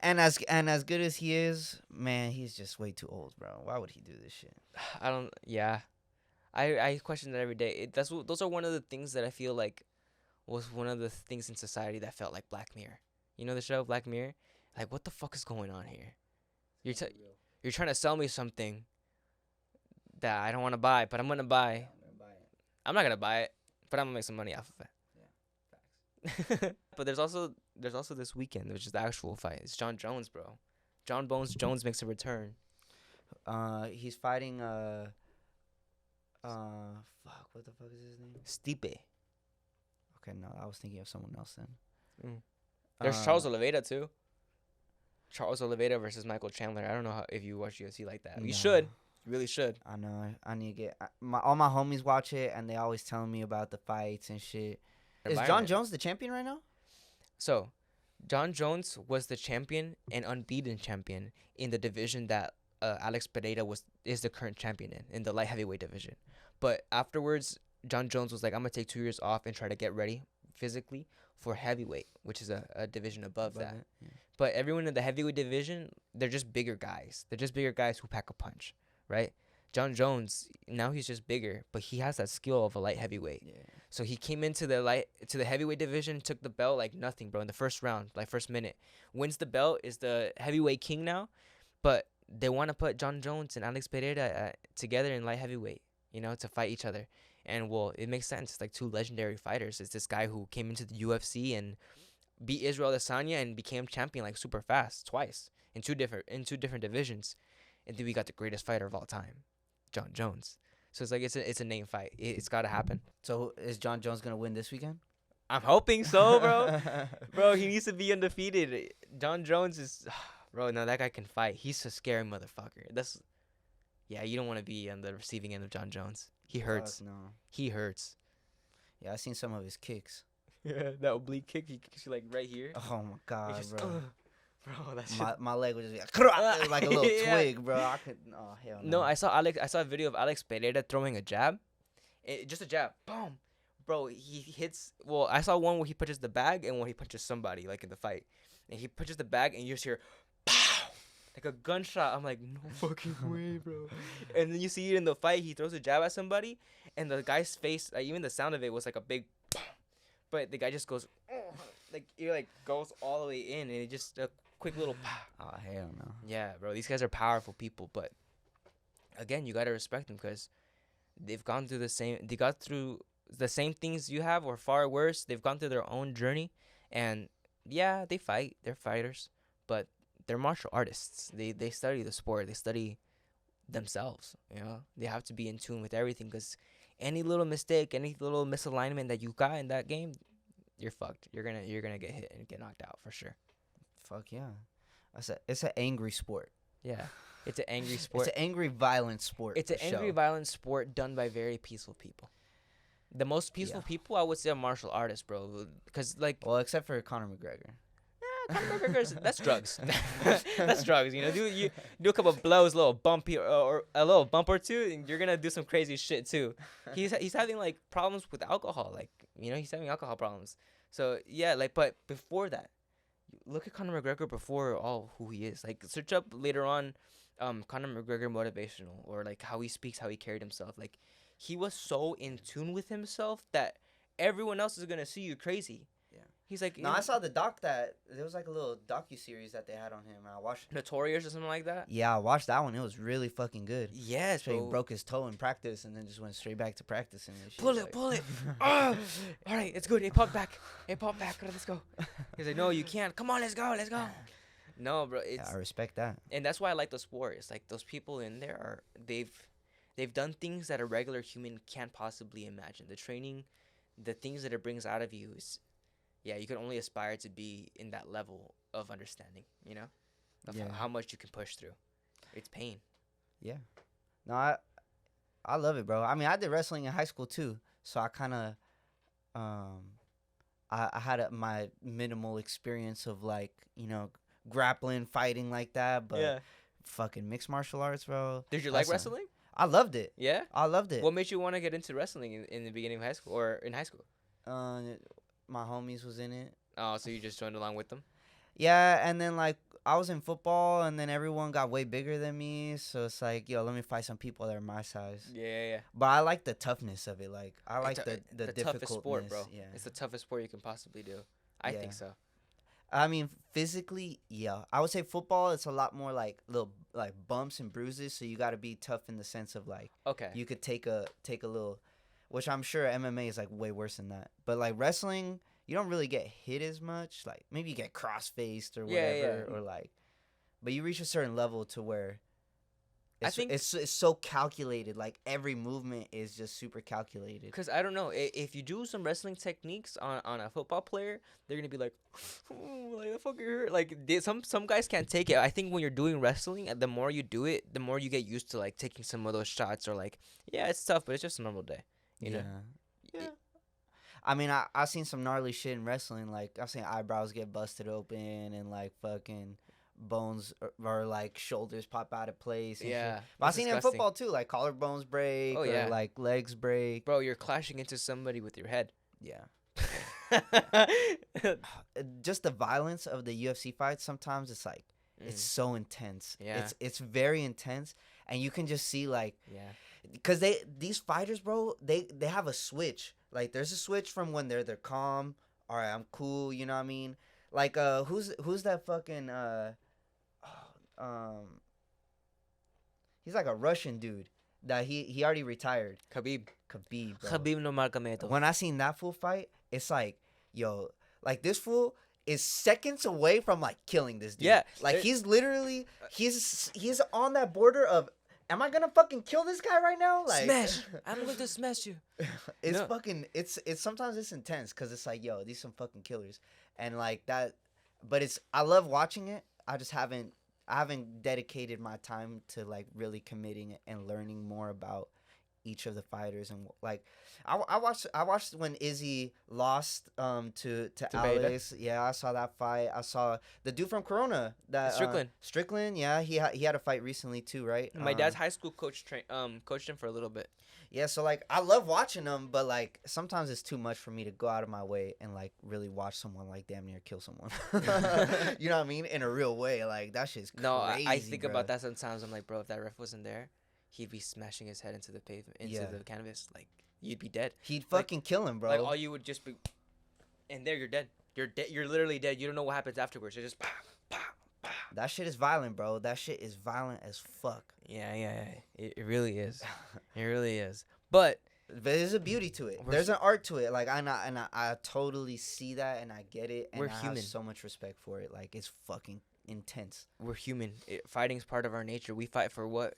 And as good as he is, man, he's just way too old, bro. Why would he do this shit? I don't. Yeah, I question that every day. Those are one of the things that I feel like was one of the things in society that felt like Black Mirror. You know the show Black Mirror? Like, what the fuck is going on here? You're trying to sell me something that I don't want to buy, but I'm gonna buy. I'm not gonna buy it, but I'm gonna make some money off of it. Yeah, facts. But there's also this weekend, which is the actual fight. It's John Jones, bro. John Bones Jones makes a return. He's fighting fuck, what the fuck is his name? Stipe. Okay, no, I was thinking of someone else then. There's Charles Oliveira too. Charles Oliveira versus Michael Chandler. I don't know if you watch UFC like that. You should. You really should. I know. I need to get all my homies watch it, and they always telling me about the fights and shit. Is John Jones the champion right now? So, John Jones was the champion and unbeaten champion in the division that Alex Pereira is the current champion in the light heavyweight division. But afterwards, John Jones was like, I'm gonna take 2 years off and try to get ready physically for heavyweight, which is a division above that. Yeah. But everyone in the heavyweight division, they're just bigger guys. They're just bigger guys who pack a punch, right? John Jones, now he's just bigger, but he has that skill of a light heavyweight. Yeah. So he came into the heavyweight division, took the belt like nothing, bro, in the first round, like first minute. Wins the belt, is the heavyweight king now, but they want to put John Jones and Alex Pereira together in light heavyweight, to fight each other. And, well, it makes sense. It's like two legendary fighters. It's this guy who came into the UFC and beat Israel Adesanya and became champion like super fast twice in two different divisions. And then we got the greatest fighter of all time, John Jones. So it's like it's a name fight. It's got to happen. So is John Jones going to win this weekend? I'm hoping so, bro. Bro, he needs to be undefeated. John Jones is... Bro, no, that guy can fight. He's a scary motherfucker. Yeah, you don't want to be on the receiving end of John Jones. He hurts. No. He hurts. Yeah, I seen some of his kicks. Yeah, that oblique kick. He kicks you like right here. Oh my god, just, bro. Bro, that's my leg was just like a little twig, bro. I could. Oh hell no. No, I saw a video of Alex Pereira throwing a jab. Just a jab. Boom. Bro, he hits. Well, I saw one where he punches the bag and when he punches somebody like in the fight, and he punches the bag and you just hear, pow, like a gunshot. I'm like, no fucking way, bro. And then you see it in the fight. He throws a jab at somebody, and the guy's face, like, even the sound of it was like a big, pow. But the guy just goes, like it like goes all the way in, and it just a quick little pow. Oh hell no. Yeah, bro. These guys are powerful people, but again, you gotta respect them because they've gone through the same. They got through the same things you have, or far worse. They've gone through their own journey, and yeah, they fight. They're fighters, but they're martial artists. They study the sport. They study themselves. They have to be in tune with everything because any little mistake, any little misalignment that you got in that game, you're fucked. You're gonna get hit and get knocked out for sure. Fuck yeah, it's an angry sport. Yeah, it's an angry sport. It's an angry, violent sport. It's an angry, violent sport done by very peaceful people. The most peaceful people, I would say, are martial artists, bro. Because, like... Well, except for Conor McGregor. Conor McGregor's... That's drugs. That's drugs, You do a couple of blows, a little bump here, or a little bump or two, and you're going to do some crazy shit, too. He's having, like, problems with alcohol. Like, he's having alcohol problems. So, yeah, like, but before that, look at Conor McGregor before all who he is. Like, search up later on Conor McGregor motivational, or, like, how he speaks, how he carried himself. Like... He was so in tune with himself that everyone else is gonna see you crazy. Yeah. He's like. No, I saw the doc that there was like a little docu-series that they had on him. I watched Notorious or something like that. Yeah, I watched that one. It was really fucking good. Yes, bro. He broke his toe in practice and then just went straight back to practicing. Pull it. Oh, all right, it's good. It popped back. Let's go. He's like, no, you can't. Come on, let's go. No, bro. I respect that. And that's why I like the sport. It's like those people in there They've done things that a regular human can't possibly imagine. The training, the things that it brings out of you yeah, you can only aspire to be in that level of understanding, of how much you can push through. It's pain. Yeah. No, I love it, bro. I mean, I did wrestling in high school too, so I kind of um I had my minimal experience of like grappling, fighting like that, but fucking mixed martial arts, bro. Did you like wrestling? I loved it. Yeah, I loved it. What made you want to get into wrestling in the beginning of high school or in high school? My homies was in it. Oh, so you just joined along with them? Yeah, and then like I was in football, and then everyone got way bigger than me, so it's like, yo, let me fight some people that are my size. Yeah. But I like the toughness of it. Like I like the toughest sport, bro. Yeah, it's the toughest sport you can possibly do. I think so. I mean, physically, yeah. I would say football, it's a lot more like little like bumps and bruises, so you got to be tough in the sense of like, okay, you could take a little, which I'm sure MMA is like way worse than that. But like wrestling, you don't really get hit as much. Like maybe you get cross-faced or whatever, or like, but you reach a certain level to where I think it's so calculated. Like every movement is just super calculated. Because I don't know, if you do some wrestling techniques on a football player, they're gonna be like, oh, like the fucker hurt. Like some guys can't take it. I think when you're doing wrestling, the more you do it, the more you get used to like taking some of those shots, or like, yeah, it's tough, but it's just a normal day. You know? Yeah. I mean, I seen some gnarly shit in wrestling. Like I've seen eyebrows get busted open and like fucking bones or like shoulders pop out of place. And shit. But I've seen it in football too, like collarbones break or like legs break. Bro, you're clashing into somebody with your head. Yeah. Just the violence of the UFC fights, sometimes it's like it's so intense. Yeah. It's very intense, and you can just see like because these fighters, bro, they have a switch. Like there's a switch from when they're calm. All right, I'm cool. You know what I mean? Like who's that fucking he's like a Russian dude that he already retired. Khabib, bro. Khabib Nurmagomedov. When I seen that fool fight, it's like, yo, like this fool is seconds away from like killing this dude. Yeah, like he's literally he's on that border of, am I gonna fucking kill this guy right now? Like smash! I'm going to smash you. It's fucking it's sometimes it's intense because it's like, yo, these some fucking killers, and like that. But I love watching it. I haven't dedicated my time to like really committing and learning more about each of the fighters. And like I watched when Izzy lost to Alex. Yeah, I saw that fight. I saw the dude from Corona, that Strickland. Yeah, he had a fight recently too, right? My dad's high school coach coached him for a little bit. Yeah, so like I love watching them, but like sometimes it's too much for me to go out of my way and like really watch someone like damn near kill someone. You know what I mean? In a real way, like that shit's crazy. No, I think about that sometimes. I'm like, bro, if that ref wasn't there, he'd be smashing his head into the pavement, into the canvas. Like you'd be dead. He'd fucking kill him, bro. Like all you would just be, and there you're dead. You're dead. You're literally dead. You don't know what happens afterwards. You're just That shit is violent, bro. That shit is violent as fuck. Yeah. It really is. It really is. But there's a beauty to it. There's an art to it. Like I totally see that and I get it. And we're I human. have so much respect for it. Like it's fucking intense. We're human. Fighting's part of our nature. We fight for what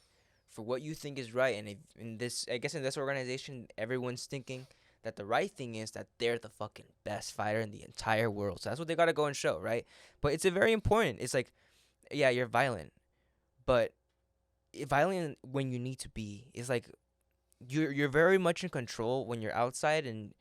you think is right. And in this organization, everyone's thinking that the right thing is that they're the fucking best fighter in the entire world. So that's what they gotta go and show, right? But it's a very important. It's like, yeah, you're violent, but violent when you need to be. It's like you're very much in control when you're outside and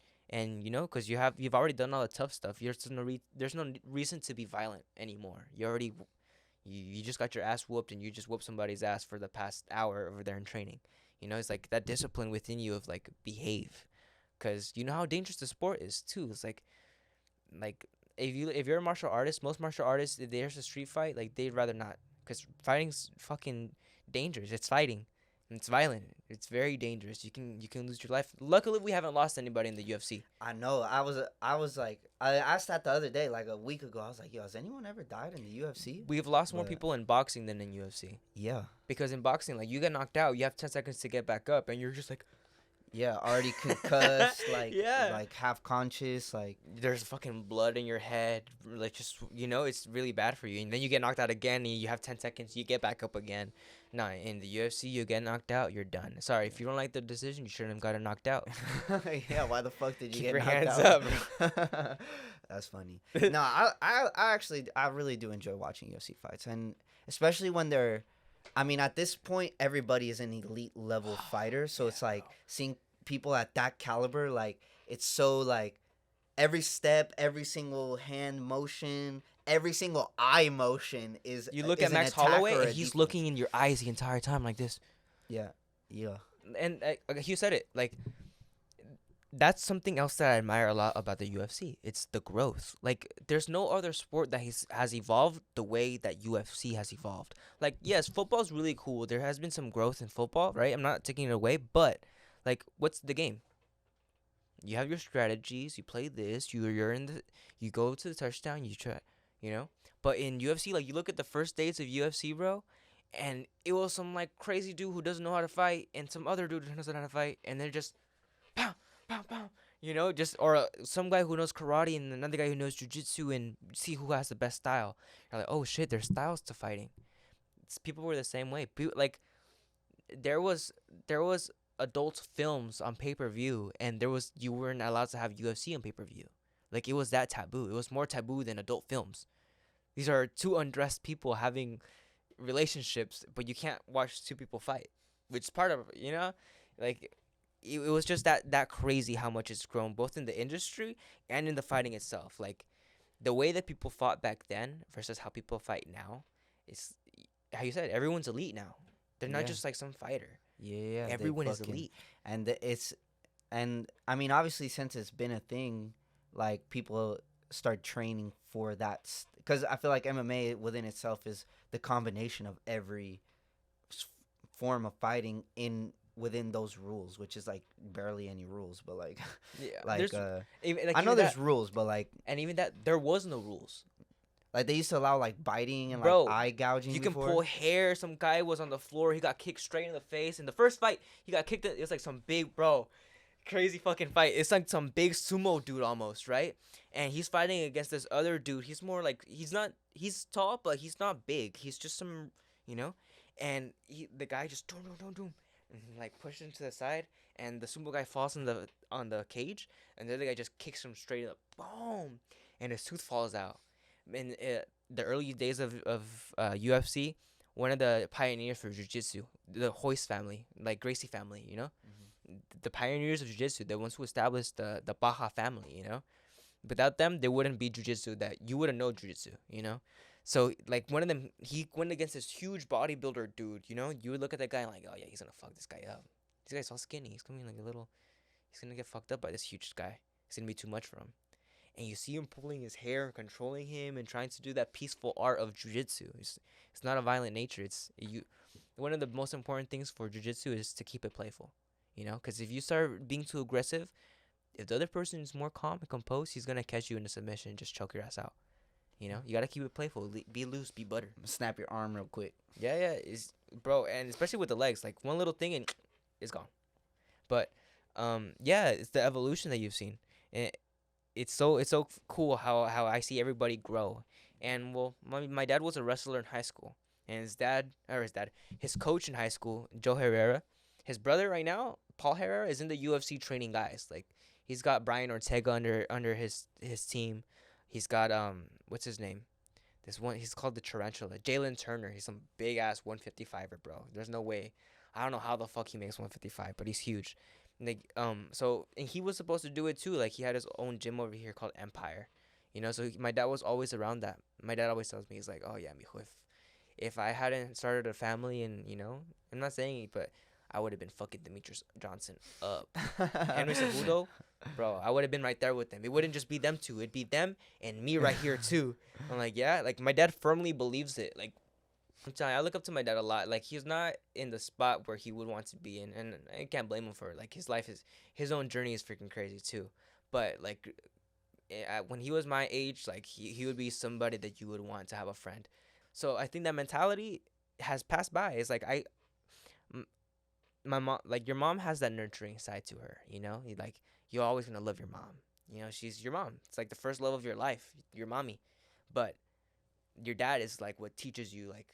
you know, because you've already done all the tough stuff. There's no reason to be violent anymore. You just got your ass whooped and you just whooped somebody's ass for the past hour over there in training. You know, it's like that discipline within you of like behave, because you know how dangerous the sport is too. It's like if you're a martial artist, most martial artists, if there's a street fight, like they'd rather not, because fighting's fucking dangerous. It's fighting. It's violent. It's very dangerous. You can lose your life. Luckily, we haven't lost anybody in the UFC. I know. I was like, I asked that the other day, like a week ago. I was like, yo, has anyone ever died in the UFC? We've lost more people in boxing than in UFC. Yeah. Because in boxing, like you get knocked out, you have 10 seconds to get back up, and you're just like, yeah, already concussed, like like half conscious, like there's fucking blood in your head, like just, you know, it's really bad for you. And then you get knocked out again, and you have 10 seconds, you get back up again. Nah, in the UFC, you get knocked out, you're done. Sorry, if you don't like the decision, you shouldn't have gotten knocked out. Yeah, why the fuck did you Keep get your knocked hands out? up. That's funny. No, I actually I really do enjoy watching UFC fights, and especially when they're, I mean, at this point, everybody is an elite level fighter, so it's like seeing people at that caliber, like it's so like every step, every single hand motion, every single eye motion You look is at an Max attack Holloway, or and a he's defense. looking in your eyes the entire time like this. Yeah, yeah, And you said it, like, that's something else that I admire a lot about the UFC. It's the growth. Like, there's no other sport that has evolved the way that UFC has evolved. Like, yes, football's really cool. There has been some growth in football, right? I'm not taking it away, but like, what's the game? You have your strategies. You play this. You're in the. You go to the touchdown. You try. You know. But in UFC, like, you look at the first days of UFC, bro, and it was some like crazy dude who doesn't know how to fight, and some other dude who knows how to fight, and they're just, pow, pow, pow. You know, just or some guy who knows karate and another guy who knows jujitsu, and see who has the best style. You're like, oh shit, there's styles to fighting. People were the same way. Like, there was adult films on pay-per-view, and you weren't allowed to have UFC on pay-per-view. Like, it was that taboo. It was more taboo than adult films. These are two undressed people having relationships, but you can't watch two people fight, which is part of, like, it was just that crazy how much it's grown, both in the industry and in the fighting itself. Like, the way that people fought back then versus how people fight now is, how you said, everyone's elite now. They're not just like some fighter. yeah. Everyone is elite. And I mean, obviously, since it's been a thing, like people start training for that, because I feel like MMA within itself is the combination of every form of fighting within those rules, which is like barely any rules, but like, Yeah, like like, I know there's rules, but like, and even that there was no rules. like they used to allow like biting and Bro, like eye gouging. You can before. pull hair. Some guy was on the floor. He got kicked straight in the face. In the first fight, he got kicked. It was like some big, crazy fucking fight. It's like some big sumo dude almost, right? And he's fighting against this other dude. He's more like, he's tall, but he's not big. He's just some, and the guy just doom, and like pushes him to the side, and the sumo guy falls on the cage, and the other guy just kicks him straight up, boom, and his tooth falls out. In the early days of UFC, one of the pioneers for jiu-jitsu, the Hoist family, like Gracie family, the pioneers of jiu-jitsu, the ones who established the Baja family, without them there wouldn't be jiu-jitsu, that you wouldn't know jiu-jitsu, so like one of them, he went against this huge bodybuilder dude, you would look at that guy and like, oh yeah, he's gonna fuck this guy up. This guy's all skinny, he's coming like he's gonna get fucked up by this huge guy, it's gonna be too much for him. And you see him pulling his hair and controlling him and trying to do that peaceful art of jiu-jitsu. It's not a violent nature. One of the most important things for jiu-jitsu is to keep it playful, because if you start being too aggressive, if the other person is more calm and composed, he's gonna catch you in a submission and just choke your ass out. You gotta keep it playful. Be loose. Be butter. Snap your arm real quick. Yeah, bro, and especially with the legs, like one little thing and it's gone. But yeah, it's the evolution that you've seen. And it's so cool how I see everybody grow. And well, my dad was a wrestler in high school, and his coach in high school, Joe Herrera, his brother right now, Paul Herrera, is in the UFC training guys. Like, he's got Brian Ortega under his team. He's got what's his name? This one, he's called the Tarantula. Jalen Turner. He's some big ass 155er, bro. There's no way. I don't know how the fuck he makes 155, but he's huge. And he was supposed to do it too. Like, he had his own gym over here called Empire, So my dad was always around that. My dad always tells me, he's like, oh yeah, mijo, if I hadn't started a family, and I'm not saying it, but I would have been fucking Demetrius Johnson up. Henry Cejudo, bro, I would have been right there with them. It wouldn't just be them two. It'd be them and me right here too. I'm like, yeah, like my dad firmly believes it. Like, I'm telling you, I look up to my dad a lot. Like, he's not in the spot where he would want to be in, and I can't blame him for it. Like, his own journey is freaking crazy too. But like, when he was my age, like he would be somebody that you would want to have a friend. So I think that mentality has passed by. It's like my mom, like your mom has that nurturing side to her. You're always gonna love your mom. She's your mom. It's like the first love of your life, your mommy. But your dad is like what teaches you like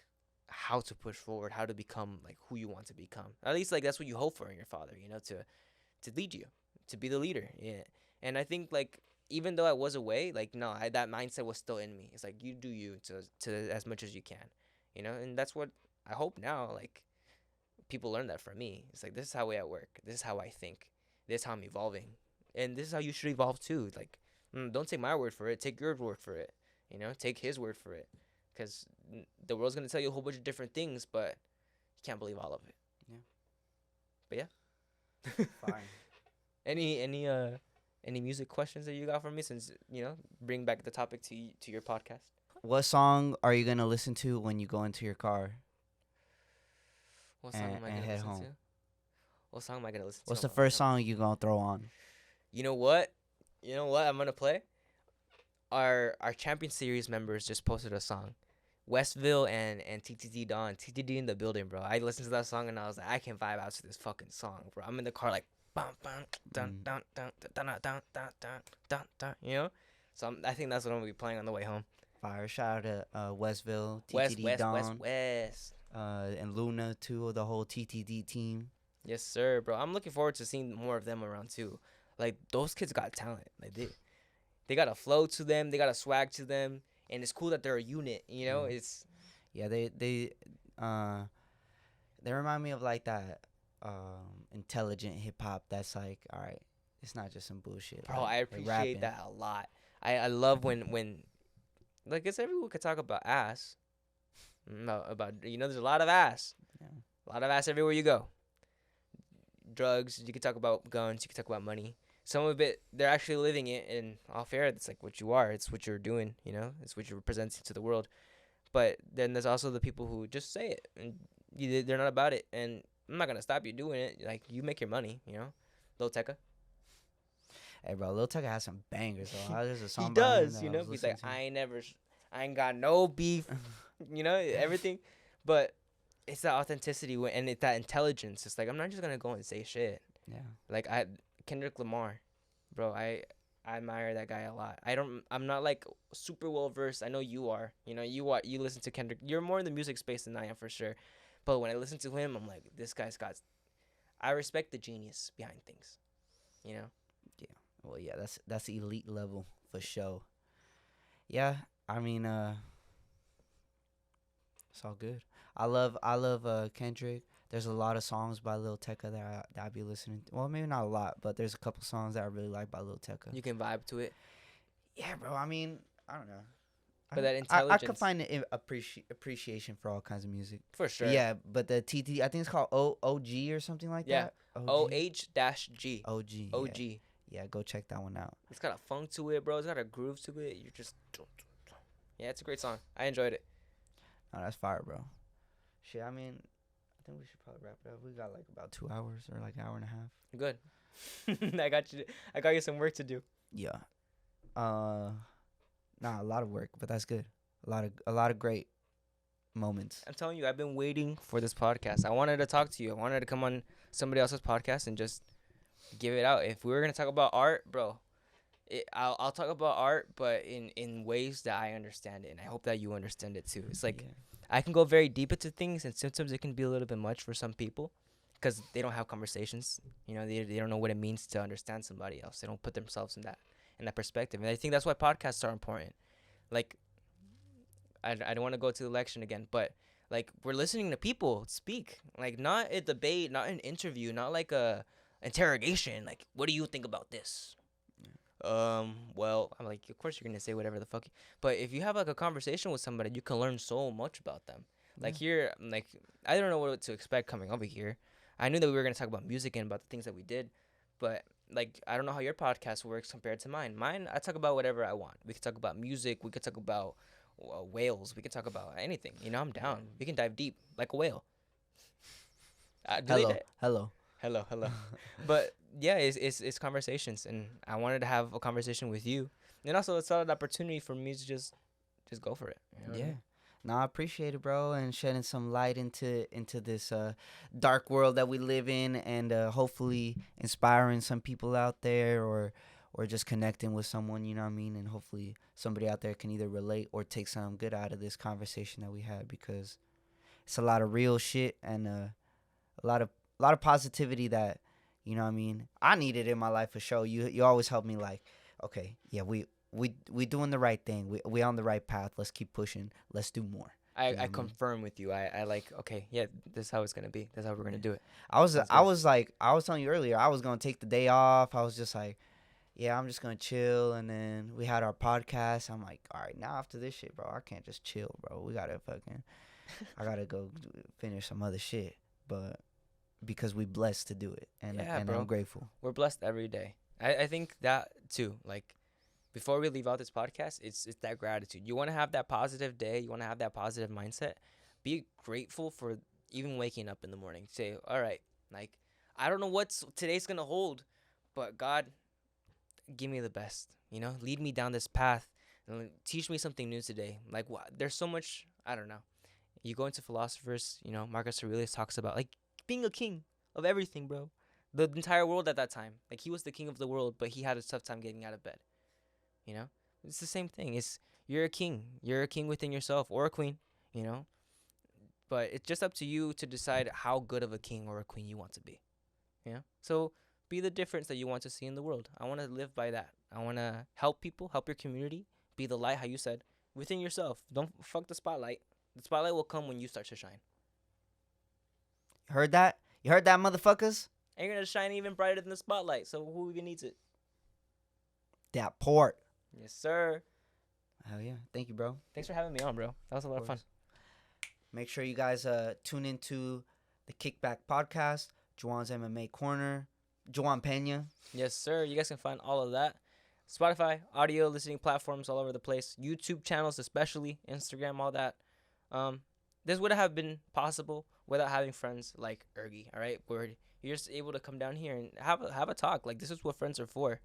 how to push forward, how to become like who you want to become. At least like that's what you hope for in your father, to lead you, to be the leader. Yeah. And I think like even though I was away, like no, that mindset was still in me. It's like you do you to as much as you can, you know, and that's what I hope now. Like people learn that from me. It's like this is how I work. This is how I think. This is how I'm evolving, and this is how you should evolve too. Like don't take my word for it. Take your word for it. You know, take his word for it, because the world's gonna tell you a whole bunch of different things, but you can't believe all of it. Yeah. But yeah. Fine. Any music questions that you got for me, since bring back the topic to your podcast? What song are you gonna listen to when you go into your car? What song am I gonna head listen home? to? What song am I gonna listen to? What's the first song you gonna throw on? You know what? I'm gonna play. Our Champion Series members just posted a song. Westville and TTD Dawn. TTD in the building, bro. I listened to that song and I was like, I can vibe out to this fucking song, bro. I'm in the car like, bum, bum, dun, dun, dun, dun, dun, dun, dun, dun, dun, you know? So I think that's what I'm gonna be playing on the way home. Fire. Shout out to Westville, TTD Dawn, West. and Luna too, the whole TTD team. Yes, sir, bro. I'm looking forward to seeing more of them around too. Like those kids got talent. Like they got a flow to them. They got a swag to them. And it's cool that they're a unit, you know. It's they remind me of like that intelligent hip hop. That's like, all right, it's not just some bullshit. Bro, like, I appreciate that a lot. I love when like it's everyone could talk about ass. No, about there's a lot of ass. Yeah. A lot of ass everywhere you go. Drugs. You could talk about guns. You could talk about money. Some of it, they're actually living it, and all fair, it's like what you are. It's what you're doing, It's what you're presenting to the world. But then there's also the people who just say it, and they're not about it. And I'm not going to stop you doing it. Like, you make your money, Lil Tecca. Hey, bro, Lil Tecca has some bangers, though. There's a song he does, He's like, I ain't got no beef, everything. But it's that authenticity and it's that intelligence. It's like, I'm not just going to go and say shit. Yeah. Like, Kendrick Lamar, bro, I admire that guy a lot. I'm not like super well versed. I know you are. You listen to Kendrick. You're more in the music space than I am for sure. But when I listen to him, I'm like, this guy's got. I respect the genius behind things. Yeah. Well, yeah, that's elite level for sure. Yeah, I mean, it's all good. I love Kendrick. There's a lot of songs by Lil Tecca that I be listening to. Well, maybe not a lot, but there's a couple songs that I really like by Lil Tecca. You can vibe to it. Yeah, bro. I mean, I don't know. But that intelligence. I could find an appreciation for all kinds of music. For sure. But yeah, but the TT, I think it's called OG or something like that. OH-G. OG. OG. Yeah, go check that one out. It's got a funk to it, bro. It's got a groove to it. You're just. Yeah, it's a great song. I enjoyed it. Oh, that's fire, bro. Shit, I mean, I think we should probably wrap it up. We got like about 2 hours or like an hour and a half. Good. I got you some work to do. Yeah. A lot of work, but that's good. A lot of great moments. I'm telling you, I've been waiting for this podcast. I wanted to talk to you. I wanted to come on somebody else's podcast and just give it out. If we were gonna talk about art, bro, I'll talk about art, but in ways that I understand it, and I hope that you understand it too. It's like I can go very deep into things, and sometimes it can be a little bit much for some people, because they don't have conversations. They don't know what it means to understand somebody else. They don't put themselves in that perspective, and I think that's why podcasts are important. Like, I don't want to go to the election again, but like we're listening to people speak, like not a debate, not an interview, not like a interrogation. Like, what do you think about this? Well, I'm like, of course you're gonna say whatever the fuck. But if you have like a conversation with somebody, you can learn so much about them. Like here, like I don't know what to expect coming over here. I knew that we were gonna talk about music and about the things that we did, but like I don't know how your podcast works compared to mine. Mine, I talk about whatever I want. We could talk about music. We could talk about whales. We could talk about anything. I'm down. We can dive deep like a whale. Hello. But yeah, it's conversations, and I wanted to have a conversation with you, and also it's an opportunity for me to just go for it. Yeah. No, I appreciate it, bro, and shedding some light into this dark world that we live in, and hopefully inspiring some people out there, or just connecting with someone, you know what I mean, and hopefully somebody out there can either relate or take some good out of this conversation that we had, because it's a lot of real shit and a lot of positivity that, you know what I mean, I needed in my life for sure. You always help me like okay, yeah, we doing the right thing. We on the right path. Let's keep pushing. Let's do more. You know I what I mean? confirm with you. I like, okay, yeah, this is how it's gonna be. This is how we're gonna do it. I was Sounds I good. was like I was telling you earlier. I was gonna take the day off. I was just like, yeah, I'm just gonna chill. And then we had our podcast. I'm like, all right, now after this shit, bro, I can't just chill, bro. We gotta fucking, I gotta go finish some other shit. But because we blessed to do it, Yeah, and bro. I'm grateful. We're blessed every day. I think that too. Like, before we leave out this podcast, it's that gratitude. You want to have that positive day. You want to have that positive mindset. Be grateful for even waking up in the morning. Say, all right, like, I don't know what today's gonna hold, but God, give me the best. You know, lead me down this path and teach me something new today. Like, there's so much. I don't know. You go into philosophers. You know, Marcus Aurelius talks about like being a king of everything, bro. The entire world at that time. Like, he was the king of the world, but he had a tough time getting out of bed. You know, it's the same thing. It's You're a king. You're a king within yourself, or a queen. You know, but it's just up to you to decide how good of a king or a queen you want to be. You know, so be the difference that you want to see in the world. I want to live by that. I want to help people, help your community, be the light. How you said, within yourself. Don't fuck the spotlight. The spotlight will come when you start to shine. Heard that? You heard that, motherfuckers? And you're gonna shine even brighter than the spotlight. So who even needs it? That port. Yes, sir. Hell yeah. Thank you, bro. Thanks for having me on, bro. That was a lot of fun. Make sure you guys tune into the Kickback Podcast, Joan's MMA Corner, Joan Peña. Yes, sir. You guys can find all of that. Spotify, audio listening platforms all over the place. YouTube channels, especially Instagram, all that. This would have been possible without having friends like URG. All right, where you're just able to come down here and have a talk. Like, this is what friends are for,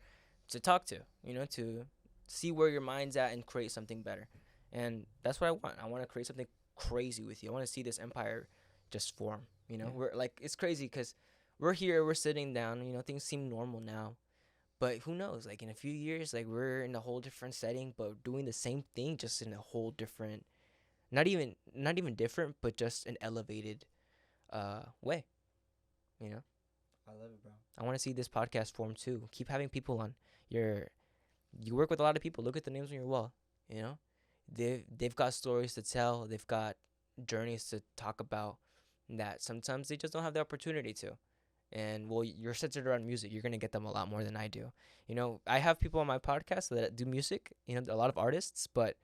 to talk to. You know, to see where your mind's at and create something better. And that's what I want. I want to create something crazy with you. I want to see this empire just form. You know, we're like, it's crazy because we're here, we're sitting down. You know, things seem normal now. But who knows? Like, in a few years, like, we're in a whole different setting, but doing the same thing, just in a whole different, not even different, but just an elevated way. You know? I love it, bro. I want to see this podcast form too. Keep having people on. You work with a lot of people. Look at the names on your wall. You know? They've got stories to tell. They've got journeys to talk about that sometimes they just don't have the opportunity to. And, well, you're centered around music. You're going to get them a lot more than I do. You know, I have people on my podcast that do music, you know, a lot of artists, but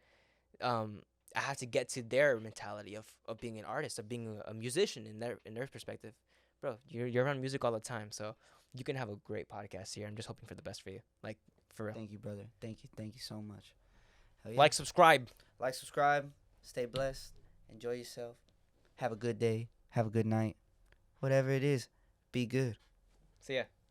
I have to get to their mentality of being an artist, of being a musician in their perspective. Bro, you're around music all the time, so you can have a great podcast here. I'm just hoping for the best for you. Like, for real. Thank you, brother. Thank you so much. Hell yeah. Like, subscribe. Like, subscribe. Stay blessed. Enjoy yourself. Have a good day. Have a good night. Whatever it is, be good. See ya.